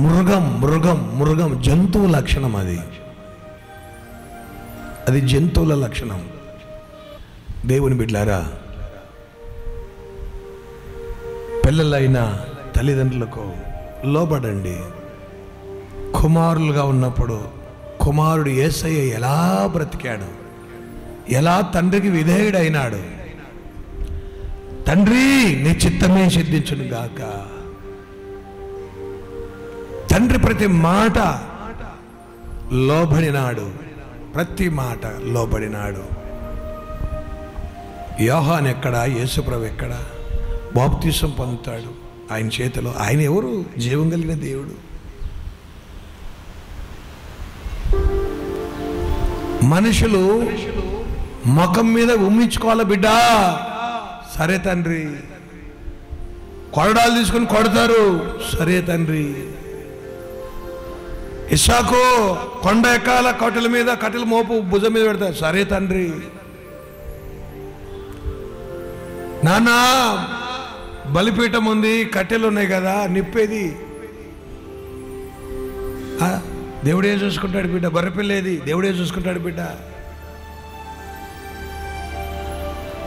మృగం మృగం మృగం జంతువు లక్షణం. అది జంతువుల లక్షణం. దేవుని బిడ్డలారా, పిల్లలైన తల్లిదండ్రులకు లోబడండి. కుమారులుగా ఉన్నప్పుడు కుమారుడు యేసయ్య ఎలా బ్రతికాడు, ఎలా తండ్రికి విధేయుడైనాడు. తండ్రి నీ చిత్తమే సిద్ధించును గాక. తండ్రి ప్రతి మాట లోబడినాడు, ప్రతి మాట లోబడినాడు. యోహాను ఎక్కడ, యేసుప్రభు ఎక్కడ బాప్తిసం పొందుతాడు ఆయన చేతిలో. ఆయన ఎవరు? జీవం కలిగిన దేవుడు. మనుషులు ముఖం మీద ఉమ్మించుకోవాలి బిడ్డా. సరే తండ్రి. కొరడాలు తీసుకుని కొడతారు. సరే తండ్రి. ఇస్సాకు కొండ ఎక్కాల, కట్టెల మీద కట్టెల మోపు భుజం మీద పెడతారు. సరే తండ్రి. నానా బలిపీఠం ఉంది, కట్టెలు ఉన్నాయి కదా, నిప్పేది. దేవుడే చూసుకుంటాడు బిడ్డ. గొర్రెపిల్లేది దేవుడే చూసుకుంటాడు బిడ్డ.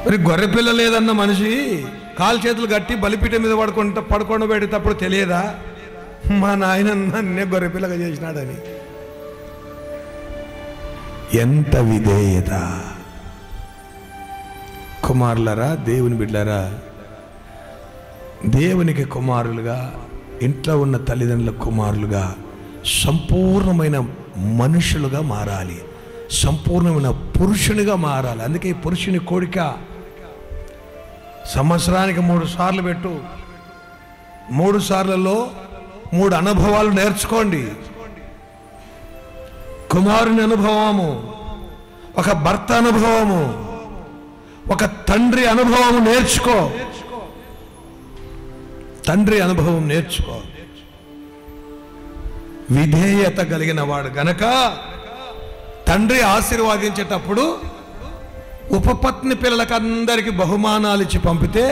మరి గొర్రెపిల్ల లేదన్న మనిషి కాలు చేతులు కట్టి బలిపీఠం మీద పడుకోబెట్టేటప్పుడు తెలియదా మా నాయన నన్నే గొర్రెపిల్లగా చేసినాడని? ఎంత విధేయత! కుమారులరా, దేవుని బిడ్డలారా, దేవునికి కుమారులుగా, ఇంట్లో ఉన్న తల్లిదండ్రుల కుమారులుగా సంపూర్ణమైన మనుషులుగా మారాలి, సంపూర్ణమైన పురుషునిగా మారాలి. అందుకే పురుషుని కోరిక సంవత్సరానికి 3 సార్లు పెట్టు. 3 సార్లలో 3 అనుభవాలు నేర్చుకోండి. కుమారుని అనుభవము, ఒక భర్త అనుభవము, ఒక తండ్రి అనుభవము నేర్చుకో. తండ్రి అనుభవం నేర్చుకో. విధేయత కలిగిన వాడు గనక తండ్రి ఆశీర్వాదించేటప్పుడు ఉపపత్ని పిల్లలకు అందరికీ బహుమానాలు ఇచ్చి పంపితే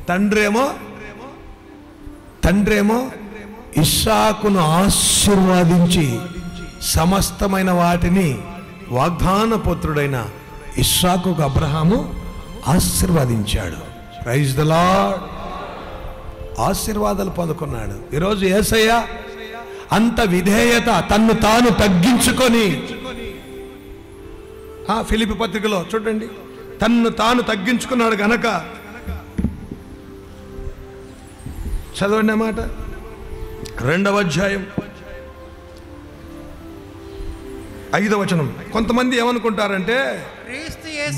తండ్రేమో ఇస్సాకును ఆశీర్వాదించి సమస్తమైన వాటిని వాగ్దాన పుత్రుడైన ఇస్సాకుకు అబ్రహాము ఆశీర్వదించాడు. Praise the Lord. ఆశీర్వాదాలు పొందుకున్నాడు. ఈరోజు యేసయ్య అంత విధేయత, తన్ను తాను తగ్గించుకొని, ఫిలిప్పీ పత్రికలో చూడండి, తన్ను తాను తగ్గించుకున్నాడు గనక. చదవండి మాట, 2వ అధ్యాయం 5వ వచనం. కొంతమంది ఏమనుకుంటారంటే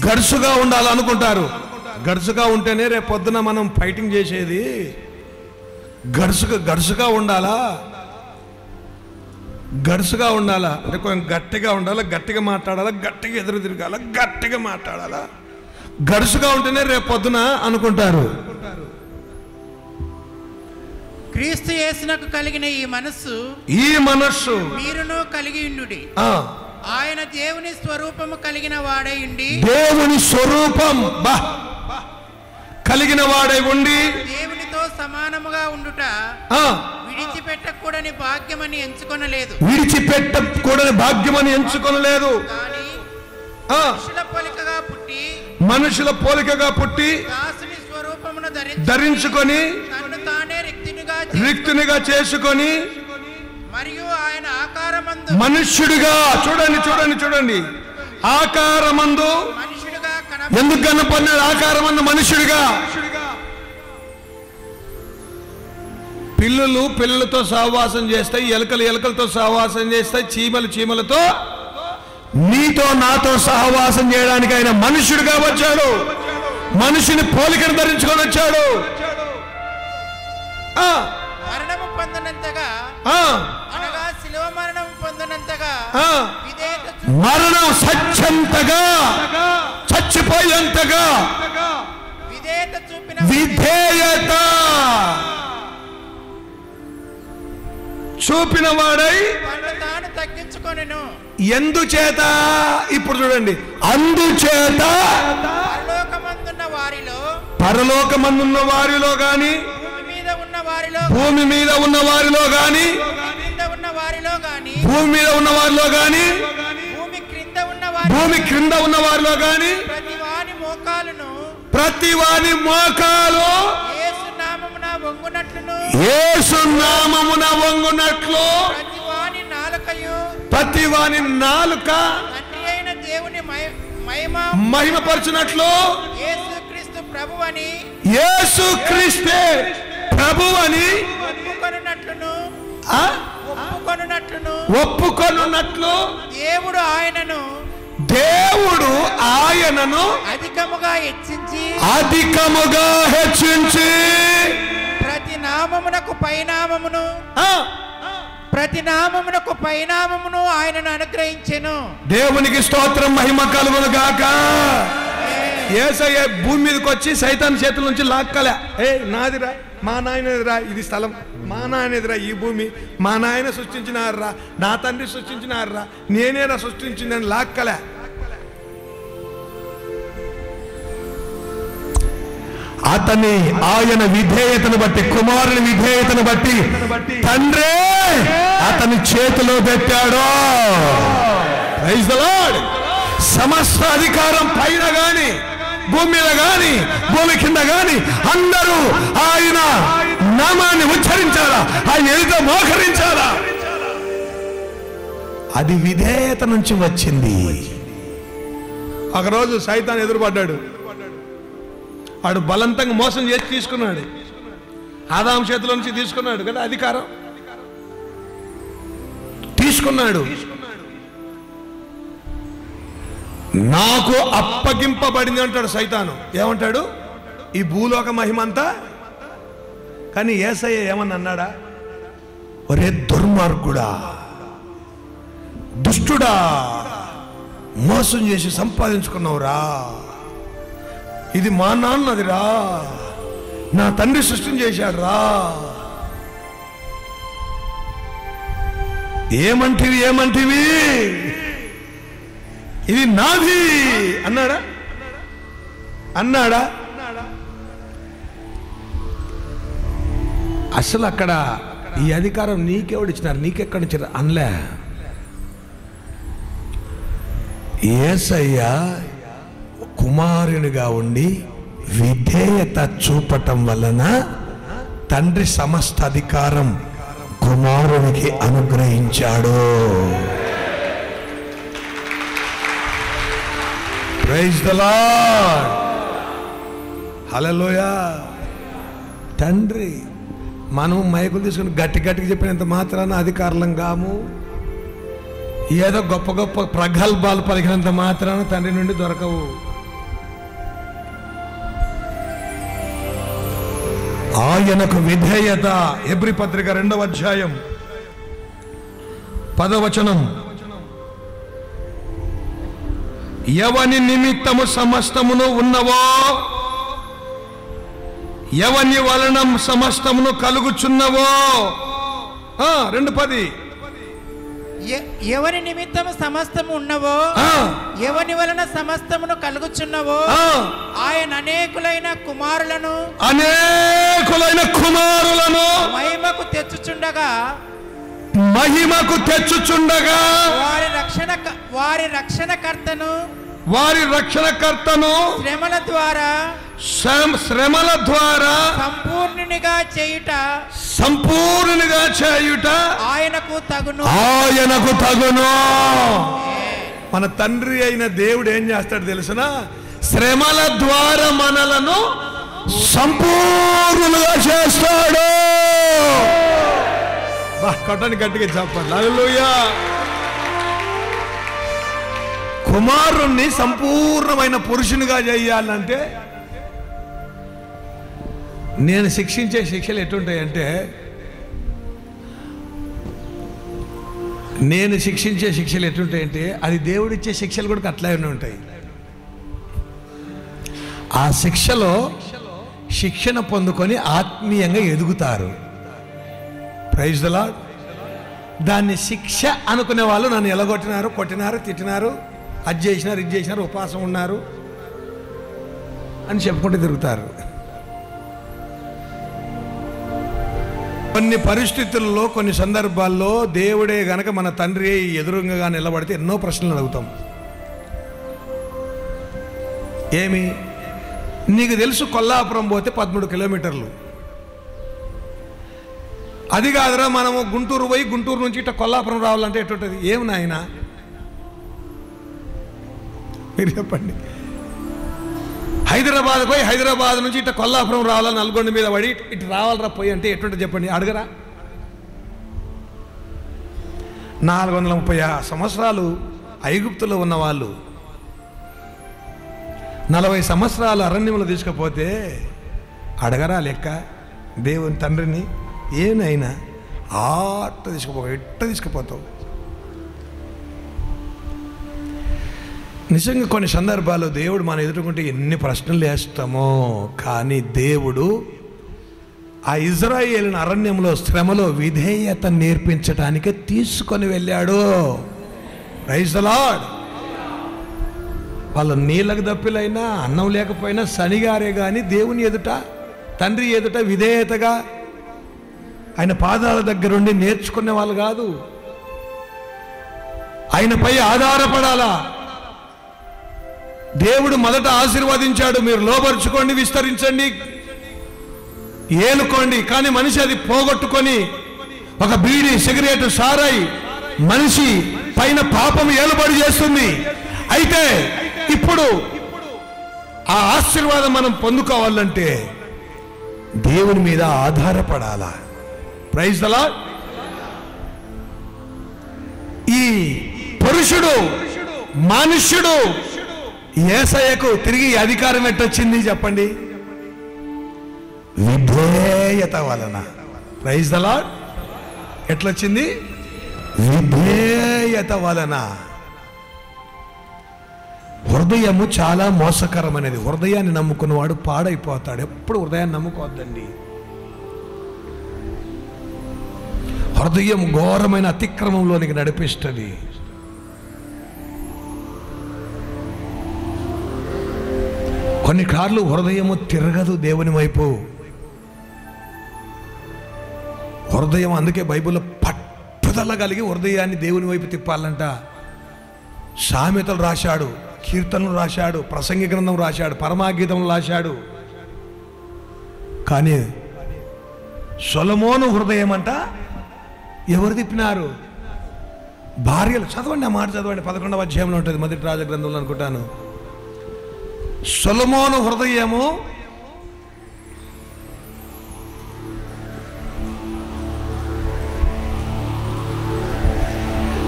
గడుసుగా ఉండాలనుకుంటారు. గడుసుగా ఉంటేనే రేపు పొద్దున మనం ఫైటింగ్ చేసేది. గడుసుగా ఉండాలా? గడుసుగా ఉండాలా అంటే కొంచెం గట్టిగా ఉండాలా, గట్టిగా మాట్లాడాలా, గట్టిగా ఎదురు తిరగాల, గట్టిగా మాట్లాడాలా. గడుసుగా ఉంటేనే రేపు పొద్దున అనుకుంటారు. క్రీస్తు యేసునకు కలిగిన ఈ మనస్సు మీరును కలిగి ఉండుడి. ఆయన దేవుని స్వరూపము కలిగిన వాడై ఉండి, దేవుని స్వరూపం కలిగిన వాడై ఉండి దేవునితో సమానముగా ఉండుట విడిచిపెట్టకూడని భాగ్యమని ఎంచుకొనలేదు. మనుషుల పోలికగా పుట్టి దాసుని స్వరూపమును ధరించుకొని తన్ను తానే రిక్తునిగా చేసుకొని మరియు ఆయన ఆకారమందు మనుష్యుడిగా చూడండి ఆకారమందు మనుషుడిగా ఎందుకు కనపడినాడు? ఆకారమందు మనుష్యుడిగా. పిల్లలతో సహవాసం చేస్తాయి, ఎలుకలతో సహవాసం చేస్తాయి, చీమలతో. నీతో నాతో సహవాసం చేయడానికి ఆయన మనుష్యుడిగా వచ్చాడు. మనుషుని పోలికను ధరించుకొని వచ్చాడు. మరణము పొందినంతగా అనగా శిలువ మరణం పొందినంతగా మరణం సత్యంతగా చచ్చిపోయేంతగా విధేయత చూపిన వాడై తాను తగ్గించుకొనెను. ఎందుచేత? ఇప్పుడు చూడండి, అందుచేత పరలోకమందున్న వారిలో గాని భూమి మీద ఉన్న వారిలో గాని భూమి మీద ఉన్న వారిలో గాని భూమి క్రింద ఉన్న వారిలో గాని ప్రతివాని మోకాలు యేసు నామమున వంగునట్లు ప్రతివాని నాలుక మహిమపరచునట్లు యేసు క్రీస్తే ప్రభువని ఒప్పుకొనున్నట్లు దేవుడు ఆయనను అధికముగా హెచ్చించి ప్రతి నామమునకు పైనామమును ఆయనను అనుగ్రహించెను. దేవునికి స్తోత్రం, మహిమ కలుగును గాక. యేసయ్య భూమి మీదకి వచ్చి సైతాన్ చేతుల నుంచి లాక్కలే. నాదిరా, మా నాయనదిరా ఇది స్థలం, మా నాయనదిరా ఈ భూమి, మా నాయన సృష్టించినారా, నా తండ్రి సృష్టించినారా, నేనేరా సృష్టించిందని లాక్కలే. ఆయన విధేయతను బట్టి, కుమారుని విధేయతను బట్టి తండ్రే అతని చేతిలో పెట్టాడు. Praise the Lord. సమస్త అధికారం పైన గాని భూమి మీద గాని భూమి కింద గాని అందరూ ఆయన నామాన్ని ఉచ్చరించాలా, ఆయన ఎదుట మోకరించాలా. అది విధేయత నుంచి వచ్చింది. ఒకరోజు సైతాన్ ఎదురుపడ్డాడు. వాడు బలవంతంగా మోసం చేసి తీసుకున్నాడు. ఆదాము చేతిలో నుంచి తీసుకున్నాడు కదా అధికారం, తీసుకున్నాడు. నాకు అప్పగింపబడింది అంటాడు సైతాను. ఏమంటాడు? ఈ భూలోక మహిమ అంతా. కానీ యేసయ్య ఏమని అన్నాడా? ఒరే దుర్మార్గుడా, దుష్టుడా, మోసం చేసి సంపాదించుకున్నావురా, ఇది మా నాన్నదిరా, నా తండ్రి సృష్టిని చేశాడు రా, ఏమంటివి ఇది నాది అన్నాడా? అసలు అక్కడ ఈ అధికారం నీకెవడిచ్చినారు, నీకెక్కడి నుంచి అనలే. యేసయ్య కుమారునిగా ఉండి విధేయత చూపటం వలన తండ్రి సమస్త అధికారం కుమారునికి అనుగ్రహించాడు. Praise the lord. హల్లెలూయా. తండ్రి మనం మైకులు తీసుకుని గట్టిగా చెప్పినంత మాత్రాన అధికారులం కాము. ఏదో గొప్ప గొప్ప ప్రగల్భాలు పలికినంత మాత్రాన తండ్రి నుండి దొరకవు. ఆయనకు విధేయత. హెబ్రీ పత్రిక 2వ అధ్యాయం 10వ వచనం. ఎవని నిమిత్తము సమస్తమును ఉన్నవో, ఎవని వలన సమస్తమును కలుగుచున్నవో. 2:10. ఎవరి నిమిత్తము సమస్తము ఉన్నవో, ఎవని వలన సమస్తమును కలుగుచున్నవో ఆయన అనేకులైన కుమారులను మహిమకు తెచ్చుచుండగా వారి రక్షణకర్తను వారి రక్షణకర్తను శ్రమల ద్వారా సంపూర్ణునిగా చేయుట ఆయనకు తగును. మన తండ్రి అయిన దేవుడు ఏం చేస్తాడు తెలుసునా? శ్రమల ద్వారా మనలను సంపూర్ణులుగా చేస్తాడు. కొట్టని గట్టిగా చెప్పండి హల్లెలూయా. కుమారుణ్ణి సంపూర్ణమైన పురుషునిగా చేయాలంటే నేను శిక్షించే శిక్షలు ఎటుంటాయంటే, అది దేవుడిచ్చే శిక్షలు కూడా అట్లానే ఉంటాయి. ఆ శిక్షలో శిక్షణ పొందుకొని ఆత్మీయంగా ఎదుగుతారు. Praise the Lord. దాన్ని శిక్ష అనుకునే వాళ్ళు నన్ను ఎలగొట్టినారు, కొట్టినారు, తిట్టినారు, అది చేసినారు, ఇది చేసినారు, ఉపవాసం ఉన్నారు అని చెప్పుకుంటూ తిరుగుతారు. కొన్ని పరిస్థితుల్లో, కొన్ని సందర్భాల్లో దేవుడే గనక మన తండ్రి ఎదురుగా నిలబడితే ఎన్నో ప్రశ్నలు అడుగుతాం. ఏమి? నీకు తెలుసు కొల్లాపురం పోతే 13 కిలోమీటర్లు. అది కాదురా మనము గుంటూరు పోయి గుంటూరు నుంచి ఇట్లా కొల్లాపురం రావాలంటే ఎటుంటుంది? ఏమి నాయన మీరు చెప్పండి. హైదరాబాద్ పోయి హైదరాబాద్ నుంచి ఇట్లా కొల్లాపురం రావాలని నల్గొండ మీద పడి ఇటు రావాలరా పోయి అంటే ఎటుంటుంది చెప్పండి? అడగరా? 430 సంవత్సరాలు ఐగుప్తులో ఉన్నవాళ్ళు 40 సంవత్సరాలు అరణ్యంలో తీసుకుపోతే అడగరా లెక్క దేవుని తండ్రిని? ఏనైనా ఆట తీసుకుపోతావు. నిజంగా కొన్ని సందర్భాల్లో దేవుడు మన ఎదుర్కొంటే ఎన్ని ప్రశ్నలు వేస్తామో, కానీ దేవుడు ఆ ఇజ్రాయేలుని అరణ్యంలో శ్రమలో విధేయత నేర్పించడానికి తీసుకొని వెళ్ళాడు. Praise the Lord. వాళ్ళు నీళ్ళకు దప్పిలైనా, అన్నం లేకపోయినా శనిగారే కానీ దేవుని ఎదుట, తండ్రి ఎదుట విధేయతగా ఆయన పాదాల దగ్గరుండి నేర్చుకునే వాళ్ళు కాదు. ఆయనపై ఆధారపడాలా. దేవుడు మొదట ఆశీర్వదించాడు, మీరు లోబరుచుకోండి, విస్తరించండి, ఏలుకోండి. కానీ మనిషి అది పోగొట్టుకొని ఒక బీడి, సిగరెట్, సారాయి మనిషి పైన పాపం ఏలుబడి చేస్తుంది. అయితే ఇప్పుడు ఆ ఆశీర్వాదం మనం పొందుకోవాలంటే దేవుని మీద ఆధారపడాలా. Praise the Lord. ఈ పురుషుడు, మనుష్యుడు యేసయ్యకు తిరిగి అధికారం ఎట్టొచ్చింది చెప్పండి? విధేయత వలన. Praise the lord. ఎట్లొచ్చింది? విధేయత వలన. హృదయము చాలా మోసకరమైనది. హృదయాన్ని నమ్ముకున్నవాడు పాడైపోతాడు. ఎప్పుడు హృదయాన్ని నమ్ముకోవద్దండి. హృదయం ఘోరమైన అతిక్రమంలోనికి నడిపిస్తుంది. కొన్నిసార్లు హృదయము తిరగదు దేవుని వైపు. హృదయం అందుకే బైబిల్లో పట్టుదల కలిగి హృదయాన్ని దేవుని వైపు తిప్పాలంట. సామెతలు రాశాడు, కీర్తనలు రాశాడు, ప్రసంగి గ్రంథం రాశాడు, పరమాగీతం రాశాడు. కానీ సొలొమోను హృదయం అంట ఎవరు తిప్పినారు? భార్యలు. చదవండి, ఆ మాట చదవండి. 11వ అధ్యాయంలో ఉంటుంది, మొదటి రాజ గ్రంథంలో అనుకుంటాను. సొలొమోను హృదయము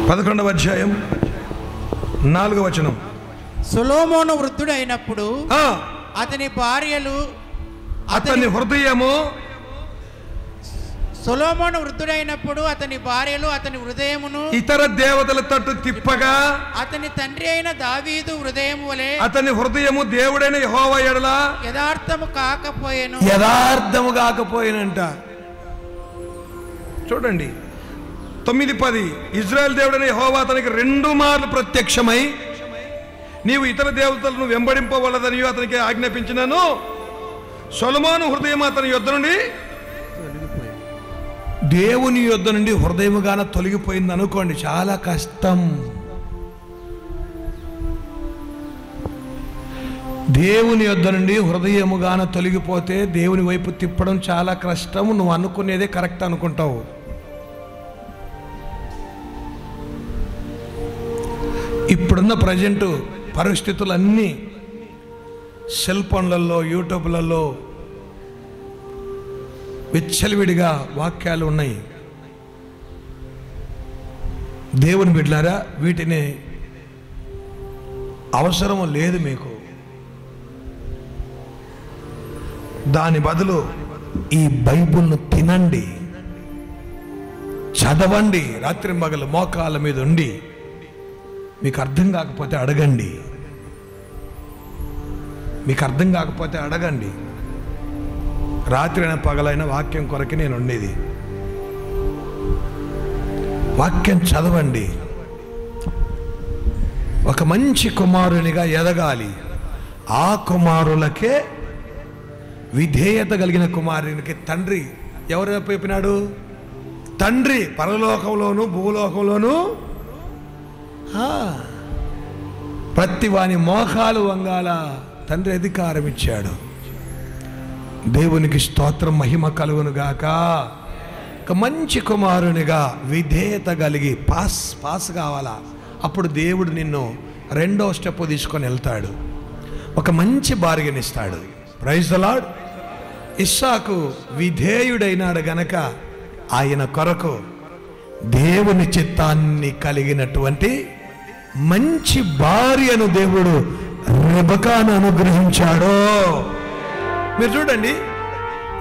పదకొండవ అధ్యాయం 4వ వచనం. సొలొమోను వృద్ధుడైనప్పుడు అతని భార్యలు అతని హృదయము సొలొమోను వృద్ధుడైనప్పుడు అతని భార్యలు అతని హృదయమును ఇతర దేవతల తట్టు తిప్పగా అతని తండ్రి అయిన దావీదు హృదయము వలె అతని హృదయము దేవుడైన యెహోవా యెడల యథార్థము కాకపోయేనంట. చూడండి 9:10. ఇజ్రాయెల్ దేవుడైన యెహోవా అతనికి 2 మార్లు ప్రత్యక్షమై నీవు ఇతర దేవతలను వెంబడింపవలదని అతనికి ఆజ్ఞాపించినాను. సొలొమోను హృదయం అతని యొద్ద నుండి, దేవుని యొద్ద నుండి హృదయముగాన తొలగిపోయింది అనుకోండి, చాలా కష్టం. దేవుని యొద్ద నుండి హృదయముగాన తొలగిపోతే దేవుని వైపు తిప్పడం చాలా కష్టం. నువ్వు అనుకునేదే కరెక్ట్ అనుకుంటావు. ఇప్పుడున్న ప్రజెంట్ పరిస్థితులన్నీ సెల్ ఫోన్లలో, యూట్యూబ్లలో విచ్చలవిడిగా వాక్యాలు ఉన్నాయి. దేవుని బిడ్డలారా, వీటిని అవసరం లేదు మీకు. దాని బదులు ఈ బైబిల్ను తినండి, చదవండి, రాత్రింబగలు మోకాళ్ళ మీద ఉండి. మీకు అర్థం కాకపోతే అడగండి, మీకు అర్థం కాకపోతే అడగండి. రాత్రి అయినా పగలైన వాక్యం కొరకే నేను ఉండేది. వాక్యం చదవండి. ఒక మంచి కుమారునిగా ఎదగాలి. ఆ కుమారులకే, విధేయత కలిగిన కుమారునికి తండ్రి ఎవరు చెప్పినాడు? తండ్రి పరలోకంలోను భూలోకంలోను ప్రతి వాని మోకాలు వంగాల తండ్రి అధికారం ఇచ్చాడు. దేవునికి స్తోత్రం, మహిమ కలుగును గాక. ఒక మంచి కుమారునిగా విధేయత కలిగి పాస్ కావాలా. అప్పుడు దేవుడు నిన్ను రెండో స్టెప్ తీసుకొని వెళ్తాడు. ఒక మంచి భార్యనిస్తాడు. Praise the lord. ఇస్సాకు విధేయుడైనాడు గనక ఆయన కొరకు దేవుని చిత్తాన్ని కలిగినటువంటి మంచి భార్యను దేవుడు రెబెకాను అనుగ్రహించాడు. మీరు చూడండి,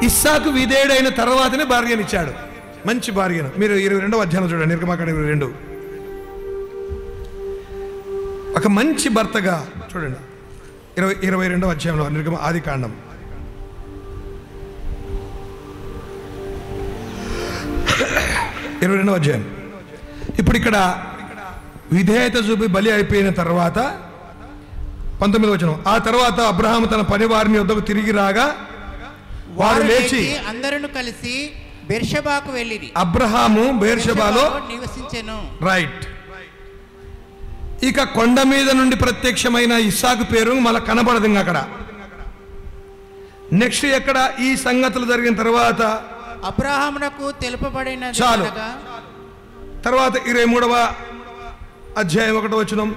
ఇస్సాకు విధేయుడైన తర్వాతనే భార్యనిచ్చాడు, మంచి భార్యను. మీరు 22వ అధ్యాయం చూడండి, నిర్గమాకాండం 22. ఒక మంచి భర్తగా చూడండి. 22వ అధ్యాయంలో ఆదికాండం 22వ అధ్యాయం. ఇప్పుడు ఇక్కడ విధేయత చూపి బలి అయిపోయిన తర్వాత 19వ వచనం. ఆ తర్వాత అబ్రహాము తన పనివారిని వద్దకు తిరిగి రాగా వారు లేచి అందరూ కలిసి బెర్షెబాకు వెళ్ళిరి. అబ్రహాము బెర్షెబాలో నివసించెను. రైట్. ఇక కొండ మీద నుండి ప్రత్యక్షమైన ఇస్సాకు పేరు మళ్ళీ కనబడదు అక్కడ. నెక్స్ట్ ఎక్కడ ఈ సంగతులు జరిగిన తర్వాత అబ్రహామునకు తెలుపబడిన చాలు. తర్వాత 23వ అధ్యాయం 1వ వచనం.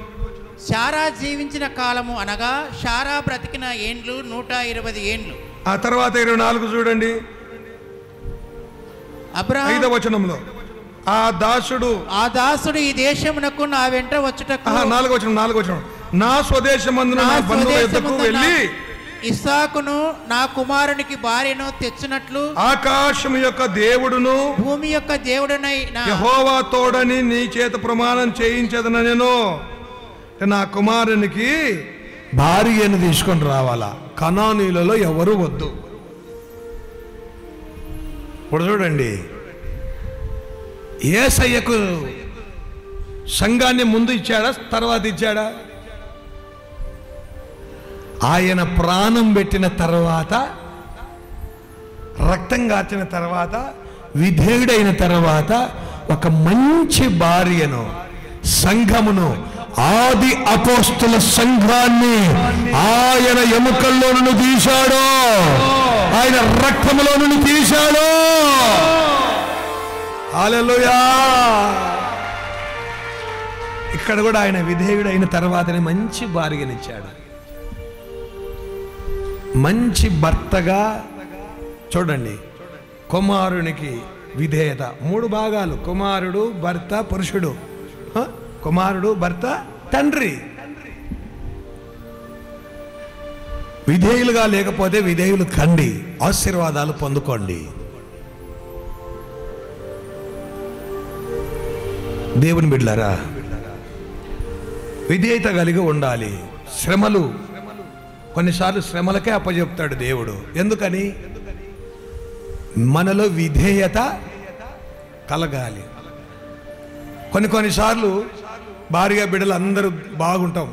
శారా జీవించిన కాలము అనగా శారా బ్రతికిన ఏండ్లు 120 ఏండ్లు. ఆ తర్వాత 24 చూడండి, అబ్రహాము 5వ వచనంలో ఆ దాసుడు ఈ దేశమునకు నా వెంట వచ్చుటకు 4వ వచనం నా స్వదేశమందున నా బంధువుల యొద్దకు వెళ్ళి ఇస్సాకును నా కుమారునికి భార్యను తెచ్చినట్లు ఆకాశం యొక్క దేవుడును భూమి యొక్క దేవుడనైన యెహోవా తోడని నీ చేత ప్రమాణం చేయించదన నేను నా కుమారునికి భార్యను తీసుకొని రావాలా. కనానీయులలో ఎవరు వద్దు. ఇప్పుడు చూడండి, యేసయ్యకు సంఘాన్ని ముందు ఇచ్చాడా తర్వాత ఇచ్చాడా? ఆయన ప్రాణం పెట్టిన తర్వాత, రక్తం కార్చిన తర్వాత, విధేయుడైన తర్వాత ఒక మంచి భార్యను, సంఘమును, ఆది అపోస్తుల సంఘాన్ని ఆయన ఎముకల్లో నుండి తీశాడు, ఆయన రక్తములో నుండి తీశాడు. హల్లెలూయా. ఇక్కడ కూడా ఆయన విధేయుడైన తర్వాతనే మంచి భార్యనిచ్చాడు. మంచి భర్తగా చూడండి. కుమారునికి విధేయత 3 భాగాలు: కుమారుడు, భర్త, పురుషుడు. కుమారుడు, భర్త, తండ్రి. విధేయులుగా లేకపోతే విధేయులు కండి, ఆశీర్వాదాలు పొందుకోండి. దేవుని బిడ్డలారా, విధేయత కలిగి ఉండాలి. శ్రమలు, కొన్నిసార్లు శ్రమలకే అప్పచెప్తాడు దేవుడు. ఎందుకని? మనలో విధేయత కలగాలి. కొన్నిసార్లు భార్య బిడ్డలు అందరూ బాగుంటాం,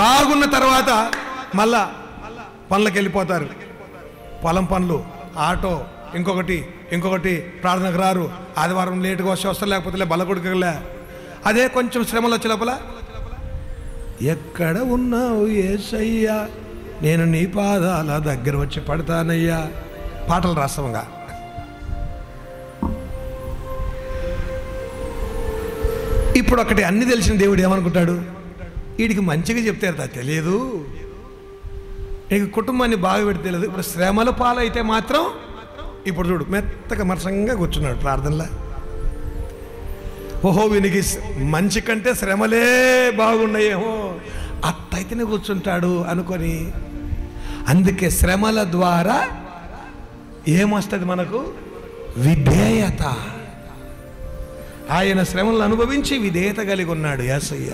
బాగున్న తర్వాత మళ్ళా పనులకు వెళ్ళిపోతారు. పొలం పనులు, ఆటో, ఇంకొకటి ప్రార్థనకు రారు, ఆదివారం లేటుగా వస్తారు, లేకపోతే బలకొడుకులే. అదే కొంచెం శ్రమలు వచ్చే లోపల ఎక్కడ ఉన్నావు యేసయ్యా, నేను నీ పాదాల దగ్గర వచ్చి పడతానయ్యా. పాటలు రాస్తాముగా. ఇప్పుడు ఒకటి అన్ని తెలిసిన దేవుడు ఏమనుకుంటాడు, వీడికి మంచిగా చెప్తే తెలియదు, నీకు కుటుంబాన్ని బాగా పెడితే తెలియదు. ఇప్పుడు శ్రమల పాలైతే మాత్రం ఇప్పుడు చూడు మెత్తగా మరసంగా కూర్చున్నాడు ప్రార్థనలా. ఓహో వీనికి మంచి కంటే శ్రమలే బాగున్నాయేమో, అట్టయితేనే కూర్చుంటాడు అనుకొని. అందుకే శ్రమల ద్వారా ఏమొస్తుంది మనకు? విధేయత. ఆయన శ్రమలను అనుభవించి విధేయత కలిగి ఉన్నాడు యేసయ్య.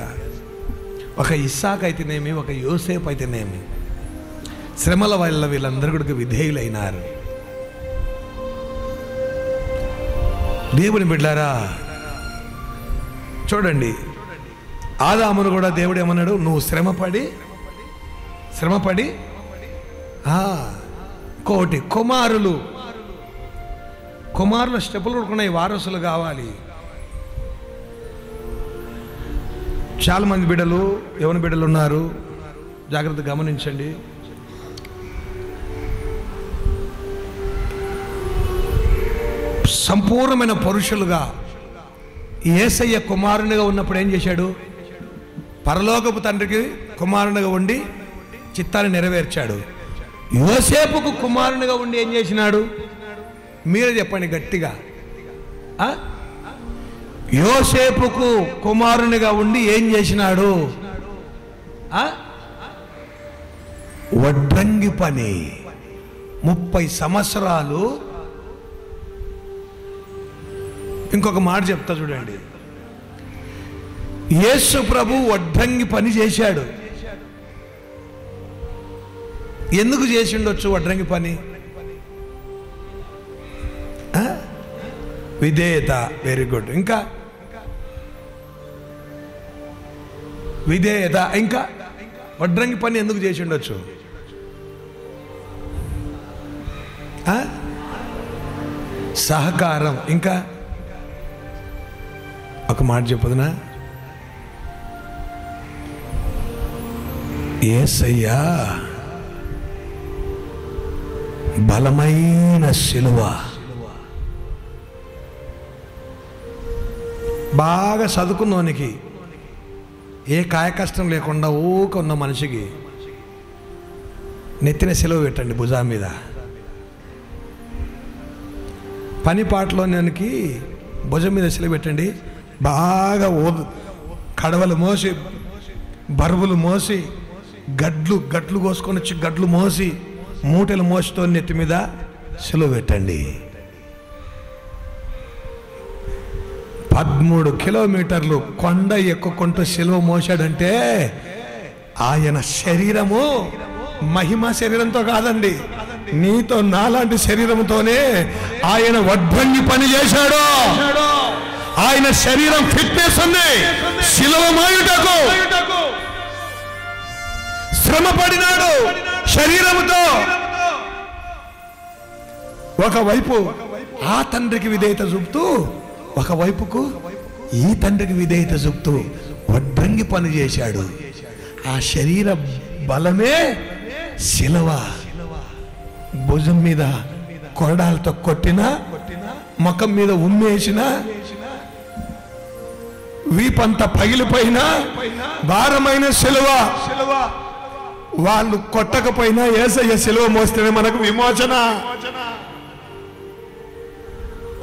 ఒక ఇస్సాకు అయితేనేమి, ఒక యోసేపు అయితేనేమి, శ్రమల వల్ల వీళ్ళందరూ కూడా విధేయులైనారు. దేవుని బిడ్డారా చూడండి, ఆదామును కూడా దేవుడు ఏమన్నాడు, నువ్వు శ్రమపడి కోటి కుమారుల స్టెప్పులు ఉడుకున్నాయి, వారసులు కావాలి. చాలా మంది బిడ్డలు, యవన బిడ్డలు ఉన్నారు, జాగ్రత్త గమనించండి. సంపూర్ణమైన పురుషులుగా యేసయ్య కుమారునిగా ఉన్నప్పుడు ఏం చేశాడు? పరలోకపు తండ్రికి కుమారునిగా ఉండి చిత్తాన్ని నెరవేర్చాడు. యోసేపుకు కుమారునిగా ఉండి ఏం చేసినాడు? మీరే చెప్పండి గట్టిగా. యోసేపుకు కుమారునిగా ఉండి ఏం చేసినాడు? వడ్రంగి పని 30 సంవత్సరాలు. ఇంకొక మాట చెప్తా చూడండి, యేసు ప్రభు వడ్రంగి పని చేశాడు. ఎందుకు చేసిండొచ్చు వడ్రంగి పని? విధేయత. Very good. ఇంకా విధేయత. ఇంకా వడ్రంగి పని ఎందుకు చేసిండొచ్చు? సహకారం. ఇంకా ఒక మాట చెప్పదునా, యేసయ్యా బలమైన శిలువ. బాగా చదువుకున్నోనికి, ఏ కాయ కష్టం లేకుండా ఊక ఉన్న మనిషికి నెత్తిన శిలువ పెట్టండి భుజా మీద. పని పాటలోనికి భుజం మీద శిలువ పెట్టండి. బాగా కడవలు మోసి, బరువులు మోసి, గడ్లు కోసుకొని వచ్చి గడ్లు మోసి, మూటలు మోసితో నెత్తి మీద శిలువ పెట్టండి. 13 కిలోమీటర్లు కొండ ఎక్కుకుంటూ శిలువ మోసాడంటే ఆయన శరీరము మహిమ శరీరంతో కాదండి, నీతో నాలాంటి శరీరంతోనే ఆయన వడ్రంగి పని చేశాడు. ఆయన శరీరం ఫిట్నెస్ ఉంది శిలువ మోయుటకు. శ్రమ పడినాడు శరీరముతో. ఒకవైపు ఆ తండ్రికి విధేయత చూపుతూ, ఒకవైపుకు ఈ తండ్రికి విధేయత చూపుతూ వడ్రంగి పని చేశాడు. ఆ శరీర బలమే శిలువ. భుజం మీద కొరడాలతో కొట్టినా, ముఖం మీద ఉమ్మేసినా, వీపంతా పగిలిపోయినా భారమైన శిలువ. వాళ్ళు కొట్టకపోయినా యేసయ్య శిలువ మోస్తేనే మనకు విమోచన.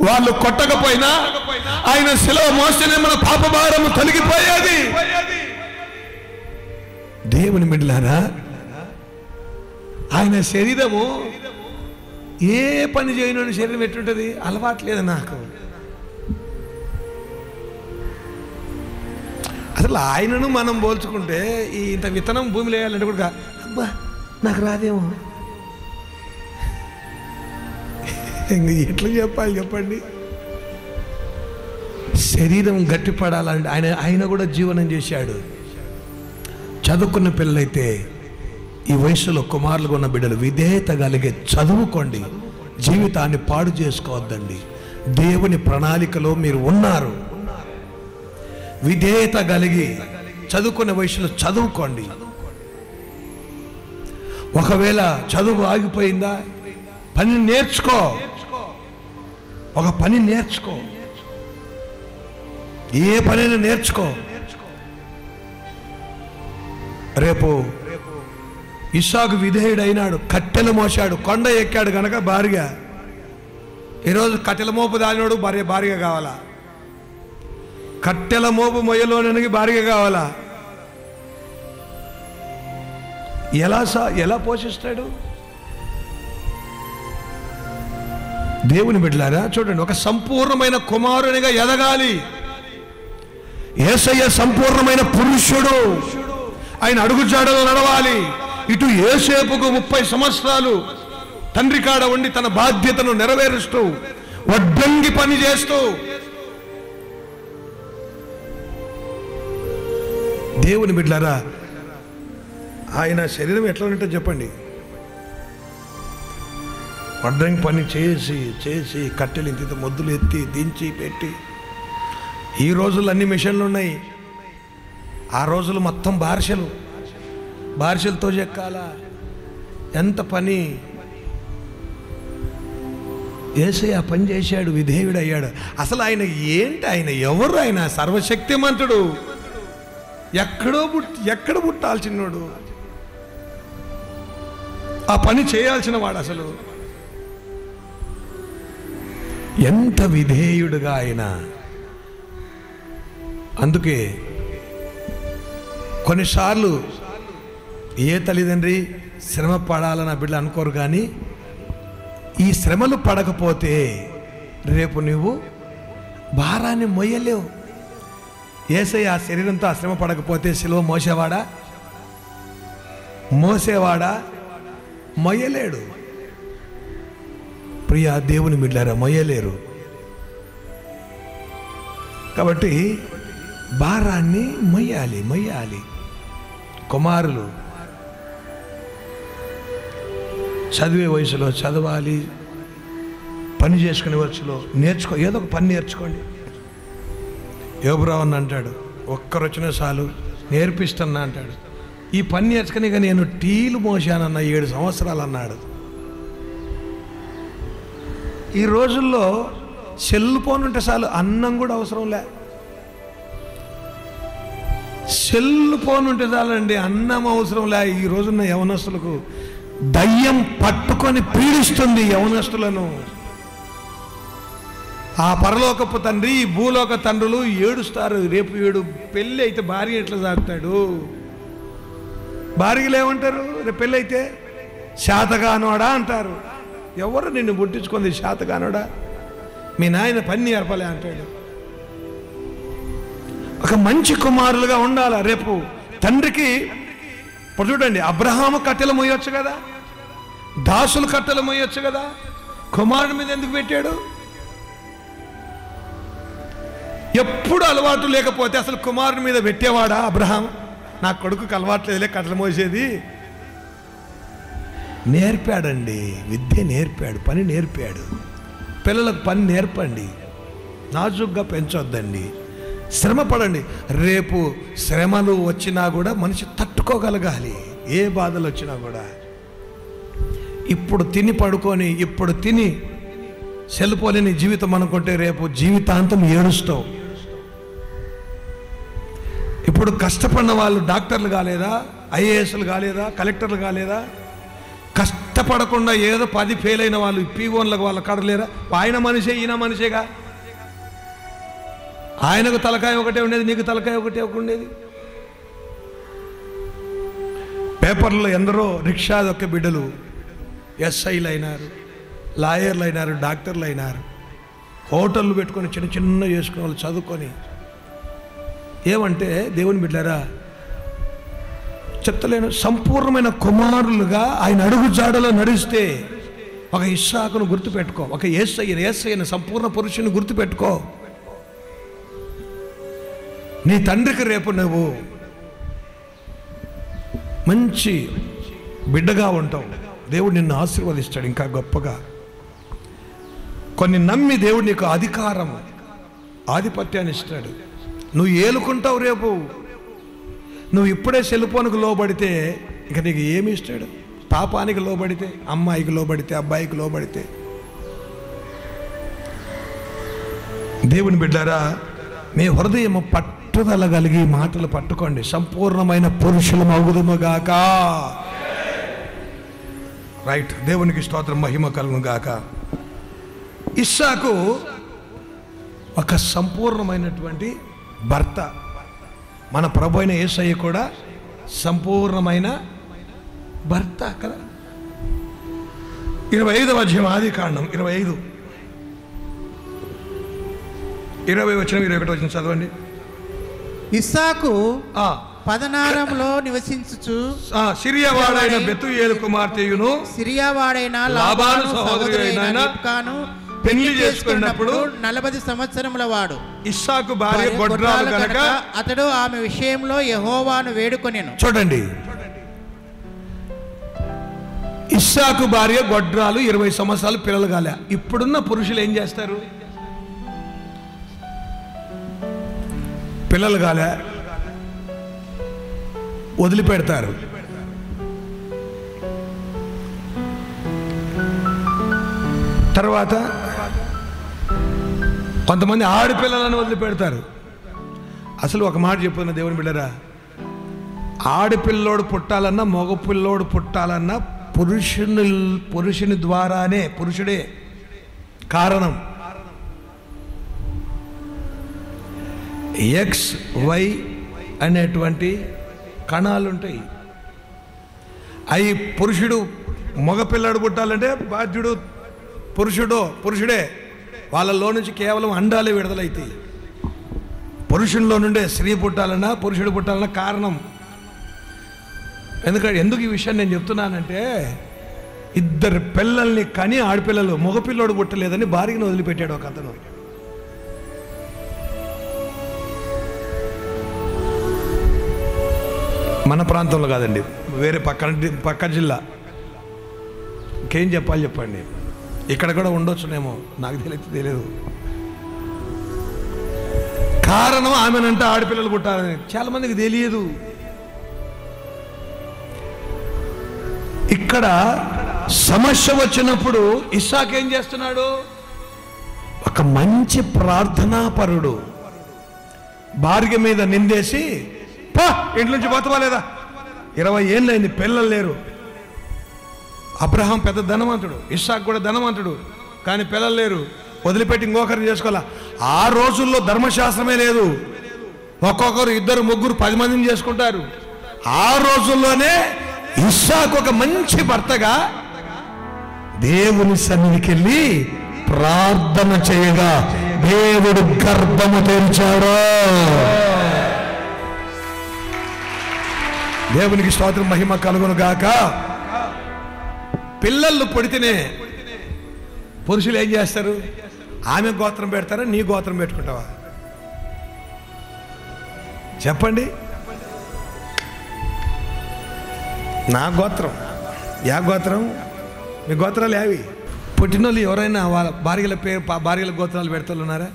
వాళ్ళు కొట్టకపోయినా ఆయన శిలువ మోస్తేనే మన పాప భారము తొలగిపోయేది. దేవుని బిడ్డలారా, ఆయన శరీరము ఏ పని చేయని శరీరం ఎట్టుంటది? అలవాట్లేదు నాకు. అసలు ఆయనను మనం పోల్చుకుంటే ఇంత విత్తనం భూమిలో వేయాలంటే కూడా అబ్బా నాకు రాదేమో, ఎట్లా చెప్పాలి చెప్పండి? శరీరం గట్టిపడాలంటే ఆయన కూడా జీవనం చేశాడు. చదువుకున్న పిల్లలైతే, ఈ వయసులో కుమారులుగా ఉన్న బిడ్డలు విధేయత కలిగే చదువుకోండి, జీవితాన్ని పాడు చేసుకోవద్దండి. దేవుని ప్రణాళికలో మీరు ఉన్నారు. విధేయత కలిగి చదువుకునే వయసులో చదువుకోండి. ఒకవేళ చదువు ఆగిపోయిందా, పని నేర్చుకో. ఒక పని నేర్చుకో, ఏ పనైనా నేర్చుకో. రేపు ఇస్సాకు విధేయుడైనాడు, కట్టెలు మోసాడు, కొండ ఎక్కాడు గనక భార్య. ఈరోజు కట్టెల మోపు దానివాడు భార్య కావాలా? కట్టెల మోపు మొయ్యలోనికి భార్య కావాలా? ఎలా పోషిస్తాడు? దేవుని బిడ్డలారా చూడండి, ఒక సంపూర్ణమైన కుమారునిగా ఎదగాలి. యేసయ్య సంపూర్ణమైన పురుషుడు, ఆయన అడుగుజాడలో నడవాలి. ఇటు యోసేపుకు 30 సంవత్సరాలు తండ్రి కాడ ఉండి తన బాధ్యతను నెరవేరుస్తూ వడ్డంగి పని చేస్తూ, దేవుని బిడ్డలారా ఆయన శరీరం ఎట్లా ఉంటుందో చెప్పండి. వడ్రంగి పని చేసి చేసి కట్టెలు ఇంత మొద్దులు ఎత్తి దించి పెట్టి. ఈ రోజుల్లో అన్ని మిషన్లు ఉన్నాయి, ఆ రోజులు మొత్తం బార్షలతో చెక్కాలా, ఎంత పని. యేసయ్య ఆ పని చేశాడు, విధేయుడు అయ్యాడు. అసలు ఆయన ఏంటి, ఆయన ఎవరు? ఆయన సర్వశక్తిమంతుడు, ఎక్కడ పుట్టాల్సినోడు, ఆ పని చేయాల్సిన వాడు. అసలు ఎంత విధేయుడుగా ఆయన. అందుకే కొన్నిసార్లు ఏ తల్లిదండ్రి శ్రమ పడాలని ఆ బిడ్డలు అనుకోరు, కానీ ఈ శ్రమలు పడకపోతే రేపు నువ్వు భారాన్ని మొయ్యలేవు. యేసయ్య ఆ శరీరంతో ఆ శ్రమ పడకపోతే సిలువ మోసేవాడా? మొయ్యలేడు. ప్రియా దేవుని బిడ్డలారా, మొయ్యలేరు. కాబట్టి భారాన్ని మొయ్యాలి. కుమారులు చదివే వయసులో చదవాలి, పని చేసుకునే వయసులో ఏదో ఒక పని నేర్చుకోండి. యోబురావు అంటాడు, ఒక్కరు వచ్చినా చాలు నేర్పిస్తున్నా అంటాడు. ఈ పని నేర్చుకుని ఇక నేను టీలు మోసానన్న 7 సంవత్సరాలు అన్నాడు. ఈ రోజుల్లో సెల్ ఫోన్ ఉంటే చాలు, అన్నం కూడా అవసరం లే. సెల్ ఫోన్ ఉంటే చాలండి, అన్నం అవసరం లే. ఈ రోజున్న యవనస్తులకు దయ్యం పట్టుకొని పీడిస్తుంది యవనస్తులను. ఆ పరలోకపు తండ్రి, ఈ భూలోక తండ్రులు ఏడుస్తారు. రేపు పెళ్ళి అయితే భార్య ఎట్లా సాగుతాడు? భార్యలు ఏమంటారు రేపు పెళ్ళి అయితే? శాతగానోడా అంటారు. ఎవరు నిన్ను పుట్టించుకుంది శాతగానోడా? మీ నాయన పని నేర్పలే అంటాడు. ఒక మంచి కుమారులుగా ఉండాలి. రేపు తండ్రికి ఇప్పుడు చూడండి, అబ్రహాము కట్టెలు మోయొచ్చు కదా, దాసులు కట్టెలు మోయొచ్చు కదా, కుమారుడి మీద ఎందుకు పెట్టాడు? ఎప్పుడు అలవాటు లేకపోతే అసలు కుమారుడి మీద పెట్టేవాడా అబ్రహాం? నా కొడుకుకి అలవాటు లేదులే కట్టెలు మోసేది. నేర్పాడండి, విద్య నేర్పాడు, పని నేర్పాడు. పిల్లలకు పని నేర్పండి, నాజుగ్గా పెంచొద్దండి, శ్రమ పడండి. రేపు శ్రమలు వచ్చినా కూడా మనిషి తట్టుకోగలగాలి. ఏ బాధలు వచ్చినా కూడా. ఇప్పుడు తిని పడుకొని, ఇప్పుడు తిని సెల్పోలేని జీవితం అనుకుంటే రేపు జీవితాంతం ఏడుస్తావు. ఇప్పుడు కష్టపడిన వాళ్ళు డాక్టర్లు కాలేదా, ఐఏఎస్లు కాలేదా, కలెక్టర్లు కాలేదా? కష్టపడకుండా ఏదో 10 ఫెయిల్ అయిన వాళ్ళు పీఓన్లకు వాళ్ళ కడలేరా? ఆయన మనిషే, ఈయన మనిషేగా. ఆయనకు తలకాయ ఒకటే ఉండేది, నీకు తలకాయ ఒకటే ఉండేది. పేపర్లో ఎందరో రిక్షా దొక్క బిడ్డలు ఎస్ఐలు అయినారు, లాయర్లు అయినారు, డాక్టర్లు అయినారు. హోటళ్ళు పెట్టుకొని చిన్న చేసుకునే వాళ్ళు చదువుకొని. ఏమంటే దేవుని బిడ్డలారా చెప్తలేను, సంపూర్ణమైన ఆయన అడుగు జాడలో నడిస్తే ఒక ఇస్సాకును గుర్తుపెట్టుకో, ఒక యేసయ్యను సంపూర్ణ పురుషుని గుర్తుపెట్టుకో. నీ తండ్రికి రేపు నువ్వు మంచి బిడ్డగా ఉంటావు. దేవుడు నిన్ను ఆశీర్వదిస్తాడు ఇంకా గొప్పగా. కొన్ని నమ్మి దేవుడు నీకు ఆధిపత్యాన్ని ఇస్తాడు. నువ్వు ఏలుకుంటావు. రేపు నువ్వు ఇప్పుడే సెల్ ఫోన్కు లోబడితే ఇక నీకు ఏమి ఇస్తాడు? పాపానికి లోబడితే, అమ్మాయికి లోబడితే, అబ్బాయికి లోబడితే. దేవుని బిడ్డారా, మీ హృదయం పట్టుదల కలిగి మాటలు పట్టుకోండి. సంపూర్ణమైన పురుషులు మగుదుముగాక. రైట్. దేవునికి స్తోత్రం, మహిమ కలుగును గాక. ఇస్సాకు ఒక సంపూర్ణమైనటువంటి భర్త. మన ప్రభు అయిన యేసయ్య కూడా సంపూర్ణమైన భర్త కదా. 25వ అధ్యాయం ఆదికాండం 25, 20 వచనం 21 వచనం చదవండి. ఇస్సాకు పదనారంలో నివసించుచు సిరియా వాడైన బెతూయేలు కుమార్తెయును సిరియా వాడైన లాబాను సహోదరుడైన రిబ్కాను పెళ్లి చేసుకున్నప్పుడు 40 సంవత్సరముల వాడు. ఇస్సాకు భార్య గొడ్రాలు కనుక అతడు ఆమె విషయంలో యెహోవాను వేడుకొనెను. చూడండి, ఇస్సాకు భార్య గొడ్రాలు, 20 సంవత్సరాలు పిల్లలు కాలే. ఇప్పుడున్న పురుషులు ఏం చేస్తారు? పిల్లలు కాలే వదిలిపెడతారు. తర్వాత కొంతమంది ఆడపిల్లలను వదిలిపెడతారు. అసలు ఒక మాట చెప్పుతున్న దేవుని బిడ్డరా, ఆడపిల్లోడు పుట్టాలన్నా మగపిల్లోడు పుట్టాలన్నా పురుషుని ద్వారానే, పురుషుడే కారణం. ఎక్స్ వై అనేటువంటి కణాలు ఉంటాయి. అవి పురుషుడు, మగపిల్లాడు పుట్టాలంటే బాధ్యుడు పురుషుడే. వాళ్ళలో నుంచి కేవలం అండాలే విడుదలైతాయి. పురుషునిలో నుండే స్త్రీ పుట్టాలన్నా పురుషుడు పుట్టాలన్నా కారణం. ఎందుకు ఈ విషయాన్ని నేను చెప్తున్నానంటే, 2 పిల్లల్ని కని ఆడపిల్లలు, మగపిల్లోడు పుట్టలేదని భార్యను వదిలిపెట్టాడు ఒక అతను. మన ప్రాంతంలో కాదండి, వేరే పక్క జిల్లా. ఇంకేం చెప్పాలి చెప్పండి? ఇక్కడ కూడా ఉండొచ్చునేమో, నాకు తెలియదు. కారణం ఆమెనంటే ఆడపిల్లలు పుట్టాలని చాలా మందికి తెలియదు. ఇక్కడ సమస్య వచ్చినప్పుడు ఇస్సాకు ఏం చేస్తున్నాడు? ఒక మంచి ప్రార్థనాపరుడు. భార్య మీద నిందేసి, పా ఇంటి నుంచి పోతవాలేదా, 20 ఏళ్ళైంది, పిల్లలు లేరు. అబ్రహాం పెద్ద ధనవంతుడు, ఇస్సాకు కూడా ధనవంతుడు, కానీ పిల్లలు లేరు. వదిలిపెట్టి ఇంకొకరిని చేసుకోవాలా. ఆ రోజుల్లో ధర్మశాస్త్రమే లేదు. ఒక్కొక్కరు 2, 3, 10 మందిని చేసుకుంటారు. ఆ రోజుల్లోనే ఇస్సాకు ఒక మంచి భర్తగా దేవుని సన్నిధికి వెళ్ళి ప్రార్థన చేయగా దేవుడు గర్భము తెరిచాడు. దేవునికి స్తోత్రం, మహిమ కలుగును గాక. పిల్లలు పుడితేనే పురుషులు ఏం చేస్తారు? ఆమె గోత్రం పెడతారా, నీ గోత్రం పెట్టుకుంటావా? చెప్పండి. నా గోత్రం, యా గోత్రం? మీ గోత్రాలు యావి? పుట్టినోళ్ళు ఎవరైనా వాళ్ళ భార్యల గోత్రాలు పెడుతున్నారా?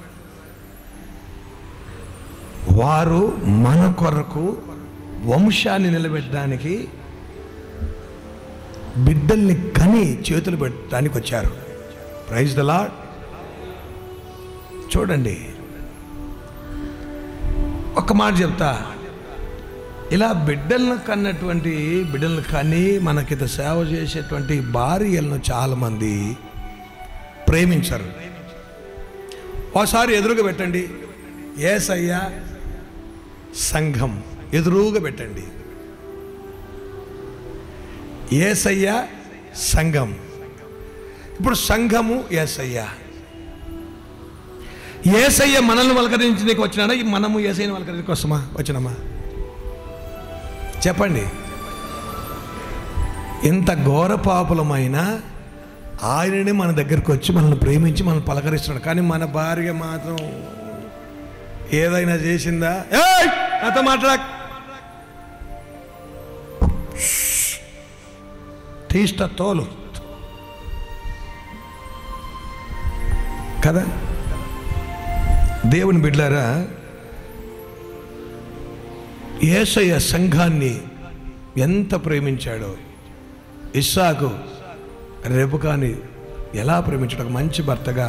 వారు మన కొరకు వంశాన్ని నిలబెట్టడానికి, బిడ్డల్ని కని చేతులు పెట్టడానికి వచ్చారు. Praise the Lord. చూడండి, ఒక మాట చెప్తా. ఇలా బిడ్డలను కని మనకిత సేవ చేసేటువంటి భార్యలను చాలామంది ప్రేమించరు. ఒకసారి ఎదురుగా పెట్టండి, యేసయ్య సంఘం ఎదురుగా పెట్టండి. యేసయ్య సంఘం. ఇప్పుడు సంఘము యేసయ్య. యేసయ్య మనల్ని వలకరించడానికి వచ్చినాడా? మనము యేసయ్యని వలకరించడానికి వచ్చినామా? చెప్పండి. ఎంత ఘోర పాపులమైనా ఆయననే మన దగ్గరికి వచ్చి మనల్ని ప్రేమించి మనల్ని పలకరిస్తున్నాడు. కానీ మన భార్య మాత్రం ఏదైనా చేసిందా? నాతో మాట్లాడ, తీస్తా తోలు కదా. దేవుని బిడ్డలారా, యేసయ్య సంఘాన్ని ఎంత ప్రేమించాడో, ఇస్సాకు రెబెకాని ఎలా ప్రేమించాడు. ఒక మంచి భర్తగా,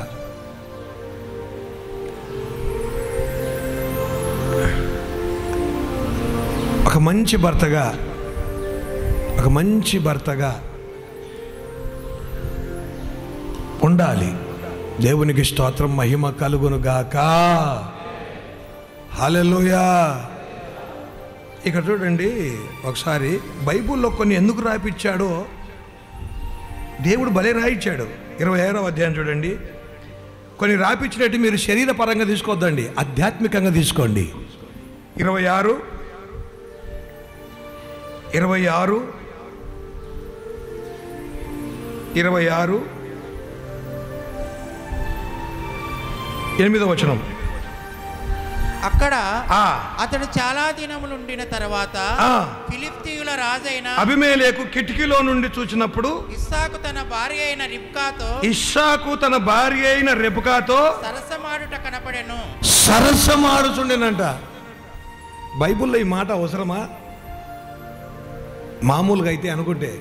ఒక మంచి భర్తగా ఉండాలి. దేవునికి స్తోత్రం, మహిమ కలుగును గాక. హల్లెలూయా. ఇక్కడ చూడండి, ఒకసారి బైబిల్లో కొన్ని ఎందుకు రాయిపించాడో దేవుడు భలే రాయించాడు. 26వ అధ్యాయం చూడండి. కొన్ని రాయించినట్టు మీరు శరీరపరంగా తీసుకోవద్దండి, ఆధ్యాత్మికంగా తీసుకోండి. 26 8వ వచనం. అక్కడ అతడు చాలా దినములుండిన తర్వాత ఫిలిష్తీయుల రాజైన అబీమెలెకు కిటికీలో నుండి చూచినప్పుడు ఇస్సాకు తన భార్య అయిన రెబెకాతో సరసమాడుట కనపడెను. సరసమాడుచుండేనంట. బైబిల్లో ఈ మాట అవసరమా? మామూలుగా అయితే అనుకుంటే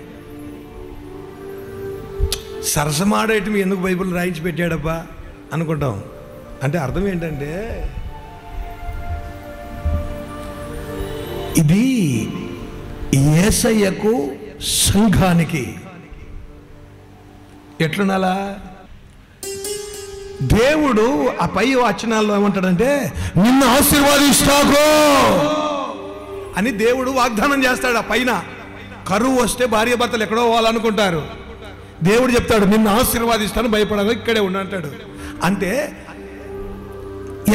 సరసమాడేటి ఎందుకు బైబిల్ రాయించి పెట్టాడబ్బా అనుకుంటాం. అంటే అర్థం ఏంటంటే, ఇది యేసయ్యకు సంఘానికి ఎట్లున్నాలా? దేవుడు ఆ పై వచనాల్లో ఏమంటాడంటే, నిన్ను ఆశీర్వాదిస్తాను అని దేవుడు వాగ్దానం చేస్తాడు. ఆ పైన కరువు వస్తే భార్య భర్తలు ఎక్కడో పోవాలనుకుంటారు. దేవుడు చెప్తాడు, నిన్ను ఆశీర్వాదిస్తాను, భయపడదు, ఇక్కడే ఉండంటాడు. అంటే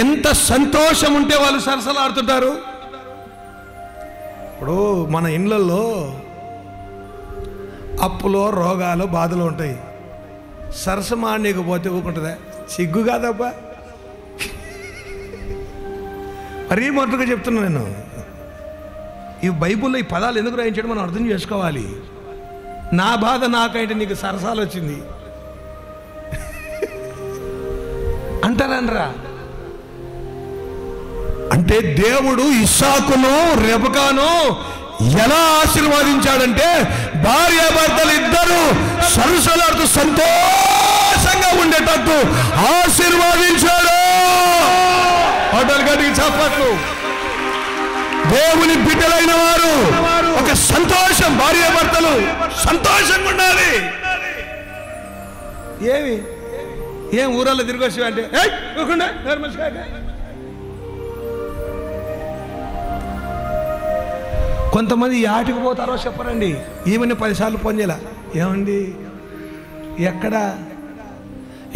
ఎంత సంతోషం ఉంటే వాళ్ళు సరసలాడుతుంటారు. ఇప్పుడు మన ఇళ్ళల్లో అప్పులో, రోగాలు, బాధలు ఉంటాయి. సరసమాడనీకపోతే ఊరుకుంటుందా? సిగ్గు కాదబ్బా. మరీ మొదటగా చెప్తున్నా నేను. ఈ బైబిల్లో ఈ పదాలు ఎందుకు రాయించడం మనం అర్థం చేసుకోవాలి. నా బాధ నాకంటే నీకు సరసాలు వచ్చింది అంటారనరా? అంటే దేవుడు ఇస్సాకును రెబెకాను ఎలా ఆశీర్వాదించాడంటే, భార్యాభర్తలు ఇద్దరు సరసలాడుతూ సంతోషంగా ఉండేటట్టు ఆశీర్వాదించాడు. హోటల్ గడికి చప్పట్లు. దేవుని బిడ్డలైన వారు ఒక సంతోషం, భార్యాభర్తలు సంతోషంగా ఉండాలి. ఏం ఊరల్లో తిరిగి వచ్చి అంటే కొంతమంది యాటికి పోతారో చెప్పరండి. ఈమెను 10 సార్లు ఫోన్ చేయాల, ఏమండి ఎక్కడ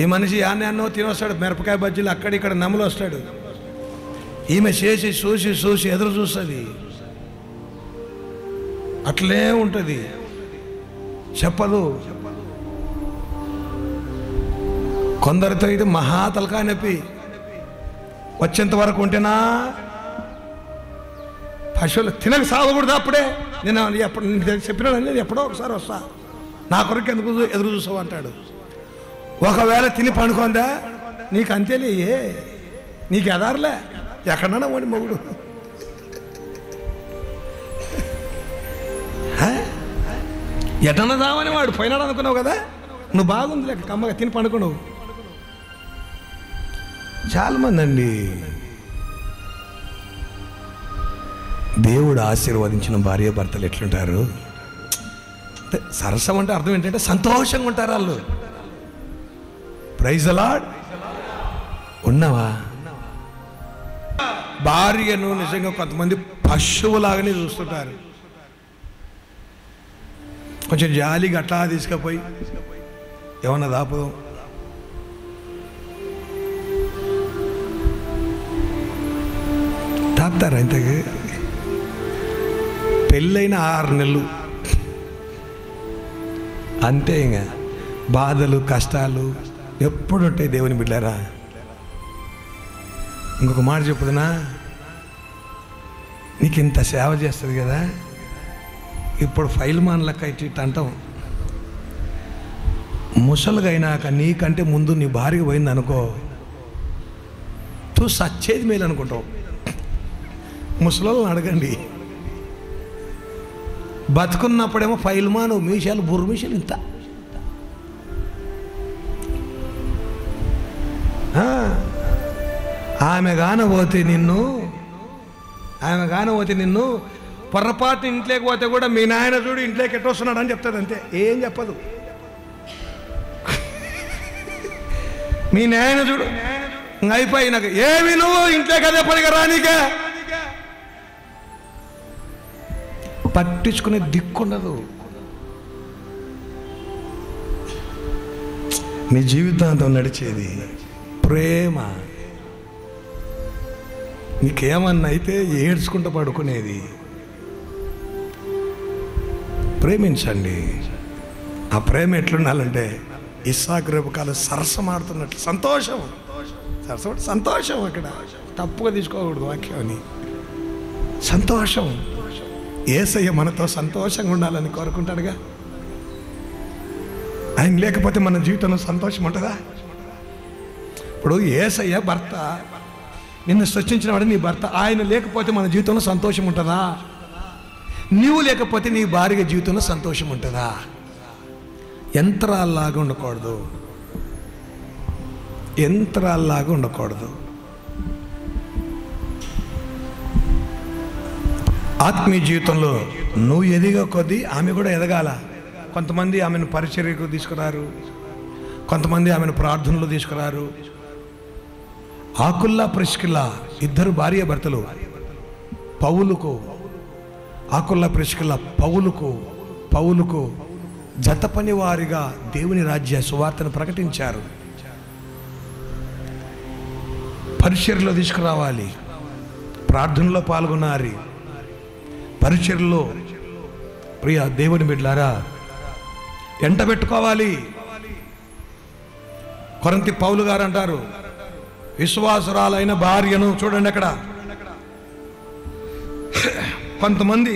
ఈ మనిషి అన్నో తినొస్తాడు, మిరపకాయ బజ్జీలు అక్కడ ఇక్కడ నమ్ములు వస్తాడు. ఈమె చేసి చూసి ఎదురు చూస్తుంది. అట్లే ఉంటుంది, చెప్పదు. కొందరితో ఇది మహా తలకాయ నొప్పి. వచ్చేంత వరకు ఉంటేనా పశువులు తినక సాగకూడదు. అప్పుడే నేను ఎప్పుడు చెప్పినాను, నేను ఎప్పుడో ఒకసారి వస్తా, నా కొరకు ఎందుకు ఎదురు చూసావు అంటాడు. ఒకవేళ తిని పండుకుందా, నీకు అంతేలే, నీకు ఎదారులే, ఎక్కడన్నా వాడి మొగుడు. ఎటన్నా దామని వాడు పోయినాడు అనుకున్నావు కదా, నువ్వు బాగుంది లేక కమ్మగా తిని పండుకున్నావు. చాలా మంది అండి దేవుడు ఆశీర్వదించిన భార్య భర్తలు ఎట్లుంటారు? సరసం అంటే అర్థం ఏంటంటే సంతోషంగా ఉంటారు వాళ్ళు. Praise the Lord. ఉన్నావా? భార్యను నిజంగా కొంతమంది పశువులాగానే చూస్తుంటారు. కొంచెం జాలిగా అట్లా తీసుకుపోయి ఏమన్నా దాపుదాం, తాపుతారా? ఇంతకి పెళ్ళైన 6 నెలలు అంతే. ఇంకా బాధలు కష్టాలు ఎప్పుడు ఉంటాయి దేవుని బిడ్డారా. ఇంకొక మాట చెప్పుదనా, నీకు ఇంత సేవ చేస్తుంది కదా, ఇప్పుడు ఫైల్ మాన్ లెక్క ఇట్లా అంటాం. ముసలుగా అయినాక నీకంటే ముందు నీ భార్య పోయింది అనుకో, తూ సచ్చేది మేలు అనుకుంటావు. ముసలోళ్ళని అడగండి. బతుకున్నప్పుడేమో ఫైల్మాను మీషాలు బుర్రమీషాలు ఇంత. ఆమె కానబోతే నిన్ను పొరపాటు ఇంట్లోకి పోతే కూడా మీ నాయన చూడు ఇంట్లోకి ఎట్టొస్తున్నాడు అని చెప్తాడు, అంతే, ఏం చెప్పదు. మీ నాయన చూడు అయిపోయినాక ఏమి నువ్వు ఇంట్లోకి అదే పనిగా రానిగా పట్టించుకునే దిక్కుండదు. నీ జీవితాంతం నడిచేది ప్రేమ. నీకేమన్నా అయితే ఏడ్చుకుంటూ పడుకునేది. ప్రేమించండి. ఆ ప్రేమ ఎట్లుండాలంటే ఇస్సాకు రేపుకాలు సరసమాడుతున్నట్లు సంతోషం. సంతోషం అక్కడ తప్పుగా తీసుకోకూడదు వాక్యాన్ని. సంతోషం. యేసయ్య మనతో సంతోషంగా ఉండాలని కోరుకుంటాడుగా. ఆయన లేకపోతే మన జీవితంలో సంతోషం ఉంటుందా? ఇప్పుడు యేసయ్య భర్త, నిన్ను సృష్టించిన వాడు నీ భర్త. ఆయన లేకపోతే మన జీవితంలో సంతోషం ఉంటుందా? నీవు లేకపోతే నీ భార్య జీవితంలో సంతోషం ఉంటుందా? యంత్రాల్లాగా ఉండకూడదు. యంత్రాల్లాగా ఉండకూడదు. ఆత్మీయ జీవితంలో నువ్వు ఎదిగే కొద్దీ ఆమె కూడా ఎదగాల. కొంతమంది ఆమెను పరిచర్యకు తీసుకురారు, కొంతమంది ఆమెను ప్రార్థనలో తీసుకురారు. ఆకుల్లా ప్రిస్కిల్లా ఇద్దరు భార్య భర్తలు ఆకుల్లా ప్రిస్కిల్లా పౌలుకు జత పని వారిగా దేవుని రాజ్య సువార్తను ప్రకటించారు. పరిచర్యలో తీసుకురావాలి, ప్రార్థనలో పాల్గొనాలి. పరిచర్యలో ప్రియ దేవుని బిడ్డలారా ఎంట పెట్టుకోవాలి. కొరింథీ పౌలు గారు అంటారు, విశ్వాసురాలైన భార్యను చూడండి అక్కడ. కొంతమంది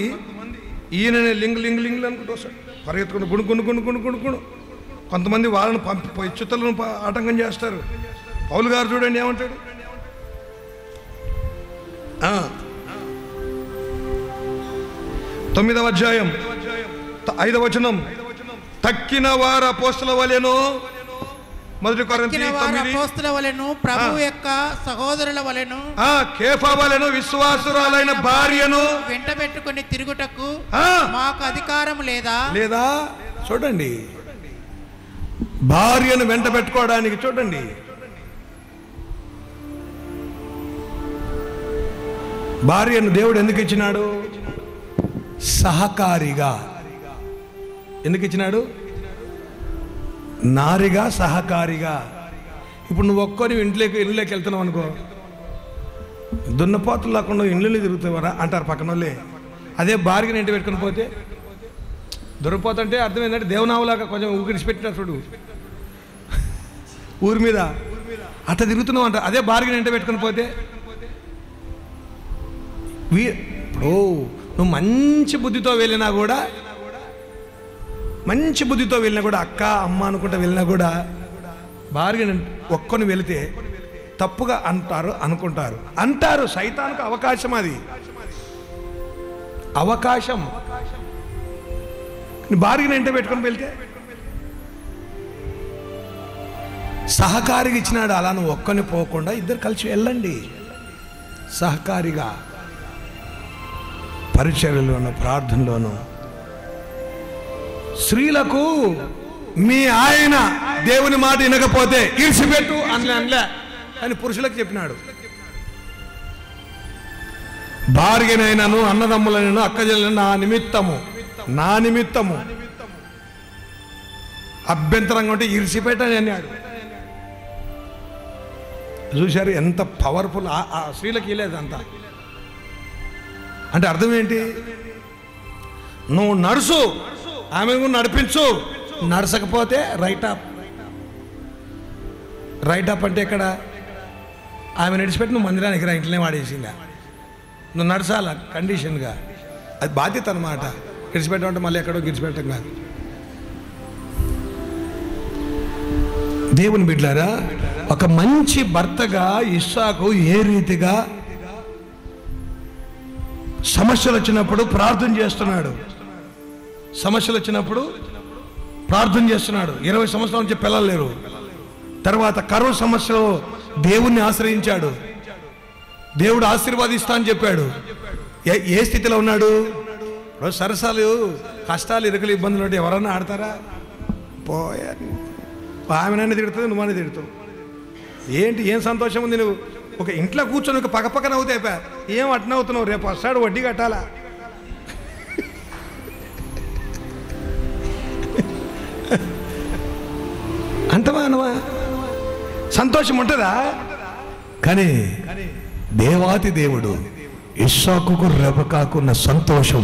ఈయననే లింగ్ అనుకుంటూ వస్తాడు, పరిగెత్తుకుని గుణుగుణు. కొంతమంది వాళ్ళని పంపిపోయి చిత్తలను ఆటంకం చేస్తారు. పౌలు గారు చూడండి ఏమంటాడు, 9వ అధ్యాయం 5వ వచనం, తక్కిన వారు అపోస్తలుల వలెను, మొదటి కొరింథీ 9 అపోస్తలుల వలెను, ప్రభువు యొక్క సహోదరుల వలెను, కేఫా వలెను విశ్వాసురాలైన భార్యను వెంట పెట్టుకుని తిరుగుటకు మాకు అధికారం లేదా? చూడండి, భార్యను వెంట పెట్టుకోవడానికి చూడండి. భార్యను దేవుడు ఎందుకు ఇచ్చినాడు? సహకారిగా. ఎందుకు ఇచ్చినాడు? నారిగా, సహకారిగా. ఇప్పుడు నువ్వు ఒక్కొని ఇళ్ళలోకి వెళ్తున్నావు అనుకో, దున్నపోతులు లేకుండా ఇళ్ళని తిరుగుతావరా అంటారు పక్కన వాళ్ళే. అదే భార్యను ఇంటి పెట్టుకుని పోతే దున్నపోతుంటే అర్థం ఏంటంటే దేవనావులాగా కొంచెం ఊగిడిచిపెట్టినా చూడు ఊరి మీద అట్లా తిరుగుతున్నావు అంట. అదే భార్యను ఇంటి పెట్టుకుని పోతే ఇప్పుడు నువ్వు మంచి బుద్ధితో వెళ్ళినా కూడా అక్క అమ్మ అనుకుంటా వెళ్ళినా కూడా భార్యను ఒక్కొని వెళితే తప్పుగా అంటారు. సైతానికి అవకాశం, అది అవకాశం. భార్యను ఎంట పెట్టుకొని వెళ్తే సహకారిగా ఇచ్చినాడు. అలా నువ్వు ఒక్కని పోకుండా ఇద్దరు కలిసి వెళ్ళండి సహకారిగా. పరిచర్యలోను, ప్రార్థనలోను. స్త్రీలకు మీ ఆయన దేవుని మాట వినకపోతే ఇడిచిపెట్టు అనలే అని పురుషులకు చెప్పినాడు. భార్యనైనాను, అన్నదమ్ములైనా, అక్కజెల్లైనా నా నిమిత్తము అభ్యంతరంగా ఉంటే ఇడిచిపెట్టని అన్నాడు. చూశారు ఎంత పవర్ఫుల్. ఆ స్త్రీలకు ఇలేదు అంతా. అంటే అర్థం ఏంటి? నువ్వు నడుసు, ఆమె నడిపించు. నడచకపోతే రైట్ అప్ అంటే ఎక్కడ? ఆమె నడిచిపెట్టి నువ్వు మందిరానికి రా, ఇంట్లోనే వాడేసిందా? నువ్వు నడచాల కండిషన్గా. అది బాధ్యత అన్నమాట. గిడిచిపెట్టమంటే మళ్ళీ ఎక్కడో గిడిచిపెట్టం కాదు. దేవుని బిడ్డలారా, ఒక మంచి భర్తగా ఇస్సాకు ఏ రీతిగా సమస్యలు వచ్చినప్పుడు ప్రార్థన చేస్తున్నాడు. సమస్యలు వచ్చినప్పుడు ప్రార్థన చేస్తున్నాడు. 20 సంవత్సరాల నుంచి పిల్లలు లేరు. తర్వాత కరువు సమస్యలో దేవుణ్ణి ఆశ్రయించాడు. దేవుడు ఆశీర్వాదిస్తా అని చెప్పాడు. ఏ స్థితిలో ఉన్నాడు? రోజు సరసాలు, కష్టాలు, ఇరుకులు, ఇబ్బందులు ఉంటే ఎవరన్నా ఆడతారా? పోయా, ఆమెనైనా తిడుతుంది, నువ్వనే తిడుతావు. ఏంటి, ఏం సంతోషం ఉంది? నువ్వు ఒక ఇంట్లో కూర్చొని ఒక పక్కన అవుతాయి. ఏం అట్న అవుతున్నావు? రేపు వస్తాడు, వడ్డీ కట్టాలా? అంతమానవా? సంతోషం ఉంటుందా? కానీ దేవాతి దేవుడు ఇస్సాకుకు రెబెకాకున్న సంతోషం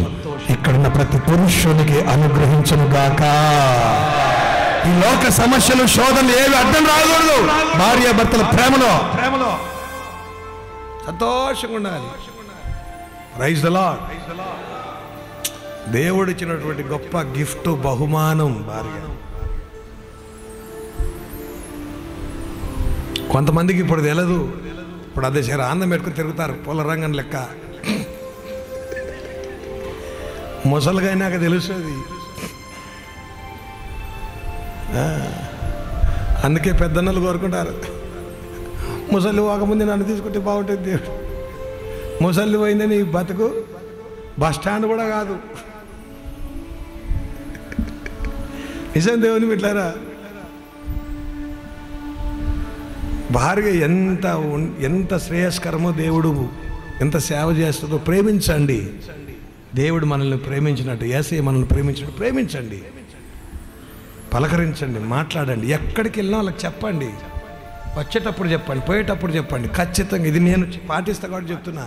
ఇక్కడున్న ప్రతి పురుషునికి అనుగ్రహించును గాక. ఈ లోక సమస్యలు, శోధనలు ఏవి అడ్డం రాకూడదు. భార్య భర్తల ప్రేమలో సంతోషంగా ఉండాలి. Praise the Lord. దేవుడు ఇచ్చినటువంటి గొప్ప గిఫ్ట్, బహుమానం భార్య. కొంతమందికి ఇప్పుడు తెలియదు. ఇప్పుడు అదే సరే ఆనందం పెట్టుకుని తిరుగుతారు పొల రంగం లెక్క. ముసలుగా అయినాక తెలుస్తుంది. అందుకే పెద్దన్నలు కోరుకుంటారు, ముసలి పోకముందు నన్ను తీసుకుంటే బాగుంటుంది దేవుడు. ముసలి పోయిందని బతుకు బస్ స్టాండ్ కూడా కాదు. నిజం దేవుని బిడ్డలారా, భార్య ఎంత శ్రేయస్కరమో, దేవుడు ఎంత సేవ చేస్తుందో. ప్రేమించండి. దేవుడు మనల్ని ప్రేమించినట్టు, యేసయ్య మనల్ని ప్రేమించినట్టు ప్రేమించండి. పలకరించండి, మాట్లాడండి. ఎక్కడికి వెళ్ళినా వాళ్ళకి చెప్పండి. వచ్చేటప్పుడు చెప్పండి, పోయేటప్పుడు చెప్పండి. ఖచ్చితంగా ఇది నేను పాటిస్తా కాబట్టి చెప్తున్నా.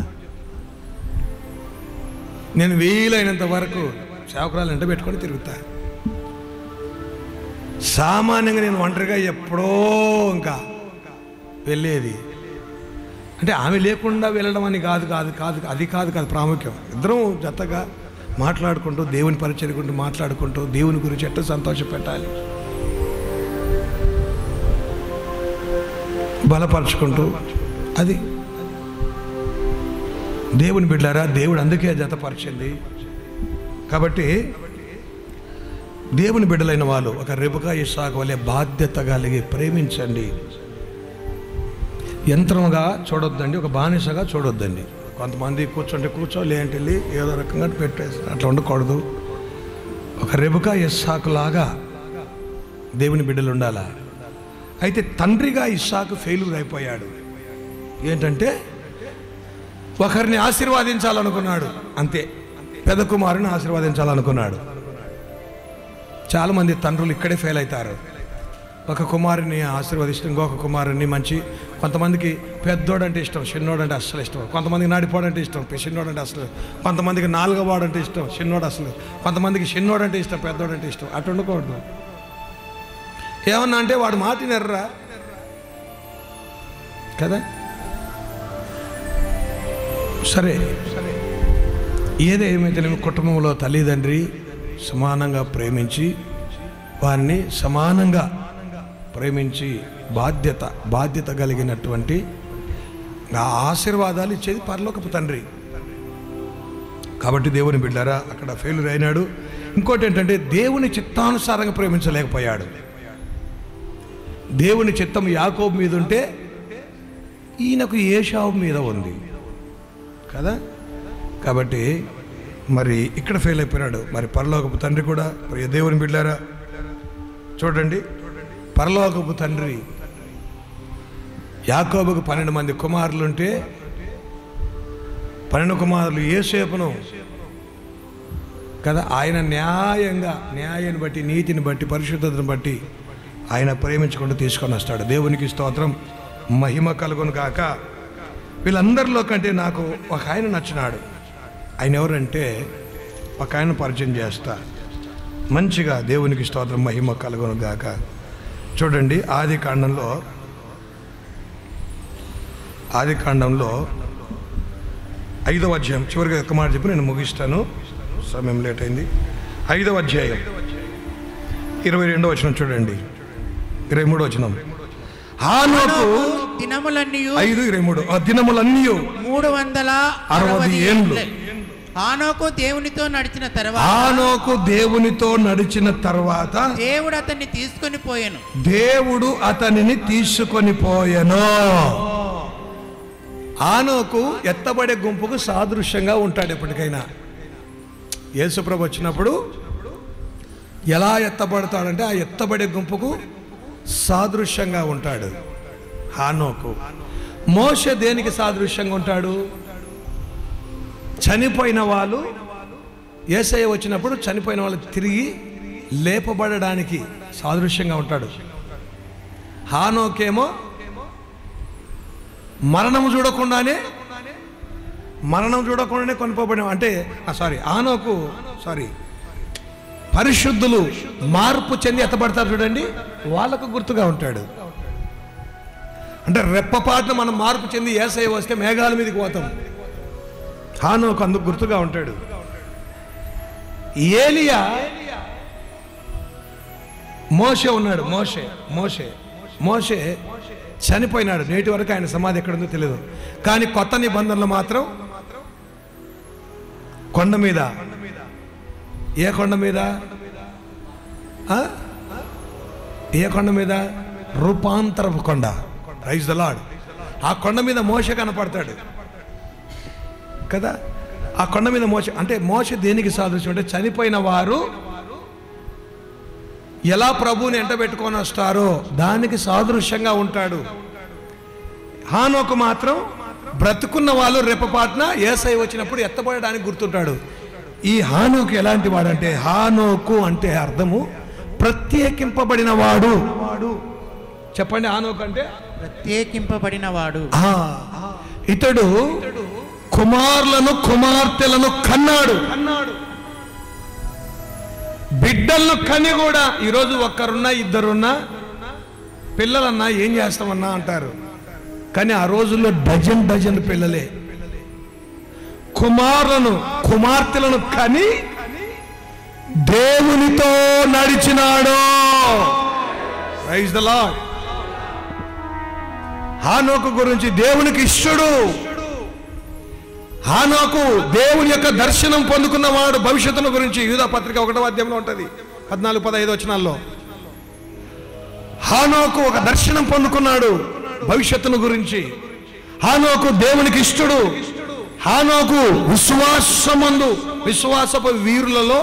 నేను వీలైనంత వరకు సేవకురాలు ఎంట పెట్టుకొని తిరుగుతా. సామాన్యంగా నేను ఒంటరిగా ఎప్పుడో ఇంకా వెళ్ళేది. అంటే ఆమె లేకుండా వెళ్ళడం అని కాదు ప్రాముఖ్యం. ఇద్దరం జతగా మాట్లాడుకుంటూ, దేవుని పరిచర్యకుంటూ మాట్లాడుకుంటూ, దేవుని గురించి ఎట్లా సంతోష పెట్టాలి, బలపరుచుకుంటూ, అది దేవుని బిడ్డారా, దేవుడు అందుకే జతపరిచింది. కాబట్టి దేవుని బిడ్డలైన వాళ్ళు ఒక రెబెకా, ఇస్సాకు వలె బాధ్యత కలిగి ప్రేమించండి. యంత్రముగా చూడొద్దండి, ఒక బానిసగా చూడొద్దండి. కొంతమంది కూర్చోండి, లేదంటే వెళ్ళి ఏదో రకంగా పెట్టేసి అట్లా ఉండకూడదు. ఒక రెబెకా, ఇస్సాకు లాగా దేవుని బిడ్డలు ఉండాలా. అయితే తండ్రిగా ఇస్సాకు ఫెయిల్యూర్ అయిపోయాడు. ఏంటంటే ఒకరిని ఆశీర్వాదించాలనుకున్నాడు, అంతే. పెద్ద కుమారుని ఆశీర్వాదించాలనుకున్నాడు. చాలామంది తండ్రులు ఇక్కడే ఫెయిల్ అవుతారు. ఒక కుమారుని ఆశీర్వదిస్తే ఇంకొక కుమారుని మంచి. కొంతమందికి పెద్దోడంటే ఇష్టం, చిన్నోడంటే అస్సలు ఇష్టం. కొంతమందికి నాడిపోడంటే ఇష్టం, చిన్నోడంటే అసలు. కొంతమందికి నాలుగోవాడంటే ఇష్టం, చిన్నోడు అసలు. కొంతమందికి చిన్నోడంటే ఇష్టం, పెద్దోడంటే ఇష్టం. అటు ఉండకూడదు. ఏమన్నా అంటే వాడు మాటినర్రా కదా. సరే, ఏదేమైతే కుటుంబంలో తల్లిదండ్రి సమానంగా ప్రేమించి, వారిని సమానంగా ప్రేమించి బాధ్యత కలిగినటువంటి ఆ ఆశీర్వాదాలు ఇచ్చేది పరలోకపు తండ్రి. కాబట్టి దేవుని బిడ్డారా, అక్కడ ఫెయిల్యూర్ అయినాడు. ఇంకోటి ఏంటంటే దేవుని చిత్తానుసారంగా ప్రేమించలేకపోయాడు. దేవుని చిత్తం యాకోబు మీద ఉంటే ఈయనకు ఏశావు మీద ఉంది కదా. కాబట్టి మరి ఇక్కడ ఫెయిల్ అయిపోయినాడు. మరి పరలోకపు తండ్రి కూడా, మరి దేవుని బిడ్డారా చూడండి, పరలోకపు తండ్రి యాకోబుకు 12 మంది కుమారులుంటే 12 కుమారులు యోసేపును కదా, ఆయన న్యాయాన్ని బట్టి, నీతిని బట్టి, పరిశుద్ధతను బట్టి ఆయన ప్రేమించుకుంటూ తీసుకొని వస్తాడు. దేవునికి స్తోత్రం, మహిమ కలుగును కాక. వీళ్ళందరిలో కంటే నాకు ఒక ఆయన నచ్చినాడు. ఆయన ఎవరంటే, ఒక ఆయన పరిచయం చేస్తా మంచిగా. దేవునికి స్తోత్రం, మహిమ కలుగును గాక. చూడండి, ఆది కాండంలో 5వ అధ్యాయం చివరిగా ఒక మాట చెప్పి నేను ముగిస్తాను, సమయం లేట్ అయింది. 5వ అధ్యాయం 22వ వచనం చూడండి, 23వ వచనం. హానోకు దినములన్నీ 5:23 దినములన్నీ 360 ఏండ్లు హానోకు దేవునితో నడిచిన తర్వాత హానోకు దేవునితో నడిచిన తర్వాత దేవుడు అతన్ని తీసుకొని పోయెను. దేవుడు అతనిని తీసుకొని పోయెను. హానోకు ఎత్తబడే గుంపుకు సాదృశ్యంగా ఉంటాడు. ఎప్పటికైనా యేసుప్రభు వచ్చినప్పుడు ఎలా ఎత్తబడతాడంటే ఆ ఎత్తబడే గుంపుకు సాదృశ్యంగా ఉంటాడు హానోకు. మోషే దేనికి సాదృశ్యంగా ఉంటాడు? చనిపోయిన వాళ్ళు యేసయ్య వచ్చినప్పుడు చనిపోయిన వాళ్ళు తిరిగి లేపబడడానికి సాదృశ్యంగా ఉంటాడు. హానోకేమో మరణం చూడకుండానే కొనుకోబడిన అంటే హానోకు పరిశుద్ధులు మార్పు చెంది ఎత్తబడతారు చూడండి, వాళ్ళకు గుర్తుగా ఉంటాడు. అంటే రెప్పపాటున మనం మార్పు చెంది యేసయ్య వస్తే మేఘాల మీదకి పోతాం. హానోకు అందుకు గుర్తుగా ఉంటాడు. ఏలియా మోషే ఉన్నాడు. మోషే చనిపోయినాడు. నేటి వరకు ఆయన సమాధి ఎక్కడుందో తెలియదు. కానీ కొత్త నిబంధనలు మాత్రం కొండ మీద. ఏ కొండ మీద? ఏ కొండ మీద? రూపాంతరపు కొండ. Praise the Lord. ఆ కొండ మీద మోషే కనపడతాడు కదా. ఆ కొండ మీద మోషే దేనికి సాదృశ్యం అంటే చనిపోయిన వారు ఎలా ప్రభువుని ఎంటబెట్టుకొని వస్తారో దానికి సాదృశ్యంగా ఉంటాడు. హానోకు మాత్రం బ్రతుకున్న వాళ్ళు రెప్పపాటున యేసయ్య వచ్చినప్పుడు ఎత్తబడడానికి గుర్తుంటాడు. ఈ హానోకు ఎలాంటి వాడంటే, హానోకు అంటే అర్థము ప్రత్యేకింపబడిన వాడు. చెప్పండి, హానోకు అంటే ప్రత్యేకింపబడిన వాడు. ఇతడు కుమారులను కుమార్తెలను కన్నాడు. బిడ్డలను కని కూడా ఈరోజు ఒక్కరున్నా ఇద్దరున్నా పిల్లలన్నా ఏం చేస్తామన్నా అంటారు. కానీ ఆ రోజుల్లో డజన్ పిల్లలే. కుమారులను కుమార్తెలను కని దేవునితో నడిచినాడు. Praise the lord. హానోకు గురించి దేవునికి ఇష్టడు. హానోకు దేవుని యొక్క దర్శనం పొందుకున్నవాడు. భవిష్యత్తును గురించి యూదా పత్రిక 1వ అధ్యాయంలో ఉంటుంది 14-15 వచనాల్లో. హానోకు ఒక దర్శనం పొందుకున్నాడు భవిష్యత్తును గురించి. హానోకు దేవునికి ఇష్టడు. హానోకు విశ్వాసపు వీరులలో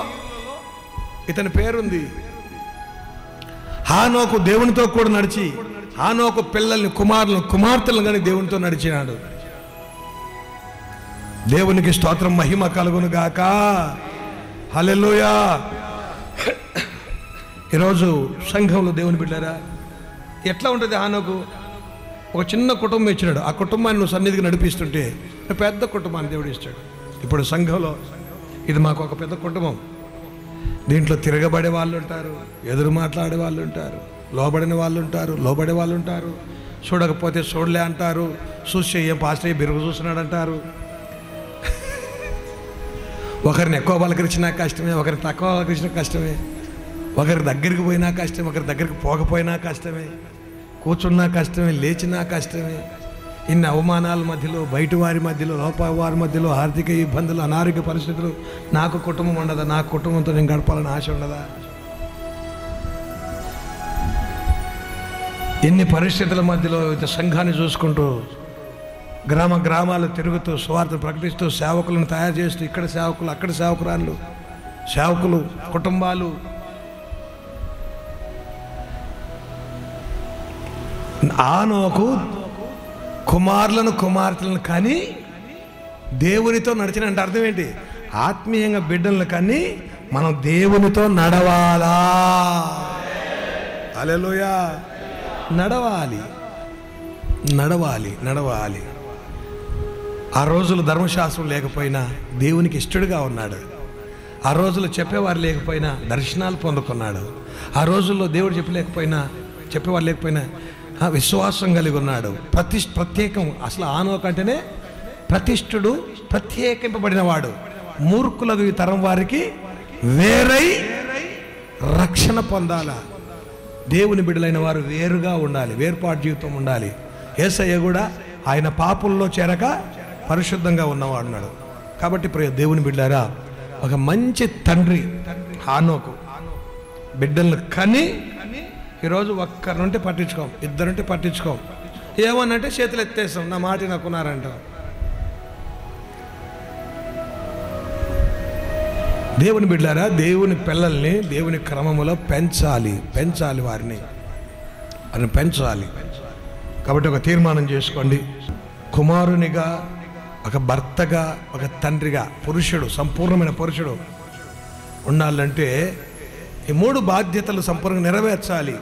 ఇతని పేరుంది. హానోకు దేవునితో కూడా నడిచి హానోకు పిల్లల్ని కుమార్తెలను కానీ దేవునితో నడిచినాడు. దేవునికి స్తోత్రం, మహిమ కలుగును గాక. హల్లెలూయా. ఈరోజు సంఘంలో దేవుని బిడ్డారా ఎట్లా ఉంటుంది? హానోకు ఒక చిన్న కుటుంబం ఇచ్చినాడు. ఆ కుటుంబాన్ని నువ్వు సన్నిధికి నడిపిస్తుంటే పెద్ద కుటుంబాన్ని దేవుడు ఇస్తాడు. ఇప్పుడు సంఘంలో ఇది మాకు ఒక పెద్ద కుటుంబం. దీంట్లో తిరగబడే వాళ్ళు ఉంటారు, ఎదురు మాట్లాడే వాళ్ళు ఉంటారు, లోబడిన వాళ్ళు ఉంటారు, లోబడే వాళ్ళు ఉంటారు, చూడకపోతే చూడలే అంటారు, చూసి ఏం పాస్టర్ బిరుగు చూస్తున్నాడు అంటారు. ఒకరిని ఎక్కువ పలకరించినా కష్టమే, ఒకరిని తక్కువ పలకరించినా కష్టమే, ఒకరి దగ్గరికి పోయినా కష్టమే, ఒకరి దగ్గరికి పోకపోయినా కష్టమే, కూర్చున్నా కష్టమే, లేచినా కష్టమే. ఇన్ని అవమానాల మధ్యలో, బయట వారి మధ్యలో, లోప వారి మధ్యలో, ఆర్థిక ఇబ్బందులు, అనారోగ్య పరిస్థితులు, నాకు కుటుంబం ఉండదా? నా కుటుంబంతో నేను గడపాలని ఆశ ఉండదా? ఎన్ని పరిస్థితుల మధ్యలో సంఘాన్ని చూసుకుంటూ గ్రామాలు తిరుగుతూ సువార్తను ప్రకటిస్తూ సేవకులను తయారు చేస్తూ ఇక్కడ సేవకులు, అక్కడ సేవకురాళ్ళు, సేవకులు, కుటుంబాలు. హానోకు కుమార్తెలను కానీ దేవునితో నడిచిన అంటే అర్థం ఏంటి? ఆత్మీయంగా బిడ్డలను కానీ మనం దేవునితో నడవాలా. హల్లెలూయా. నడవాలి. ఆ రోజులు ధర్మశాస్త్రం లేకపోయినా దేవునికి ఇష్టడుగా ఉన్నాడు. ఆ రోజులు చెప్పేవారు లేకపోయినా దర్శనాలు పొందుకున్నాడు. ఆ రోజుల్లో దేవుడు చెప్పేవారు లేకపోయినా విశ్వాసం కలిగి ఉన్నాడు. ప్రత్యేకం. అసలు హానోకు అంటేనే ప్రతిష్ఠుడు, ప్రత్యేకింపబడిన వాడు. మూర్ఖులకు ఈ తరం వారికి వేరై రక్షణ పొందాలా. దేవుని బిడ్డలైన వారు వేరుగా ఉండాలి, వేర్పాటు జీవితం ఉండాలి. యేసయ్య కూడా ఆయన పాపుల్లో చేరక పరిశుద్ధంగా ఉన్నవాడున్నాడు. కాబట్టి ప్రియ దేవుని బిడ్డారా, ఒక మంచి తండ్రి హానోకు బిడ్డలను కని ఈరోజు ఒక్కరినుంటే పట్టించుకోం, ఇద్దరుంటే పట్టించుకోం. ఏమనంటే చేతులు ఎత్తేస్తాం, నా మాట నాకున్నారంట. దేవుని బిడ్డారా, దేవుని పిల్లల్ని దేవుని క్రమములో పెంచాలి వారిని పెంచాలి. కాబట్టి ఒక తీర్మానం చేసుకోండి. కుమారునిగా, ఒక భర్తగా, ఒక తండ్రిగా, పురుషుడు సంపూర్ణమైన పురుషుడు ఉండాలంటే ఈ 3 బాధ్యతలు సంపూర్ణంగా నెరవేర్చాలి.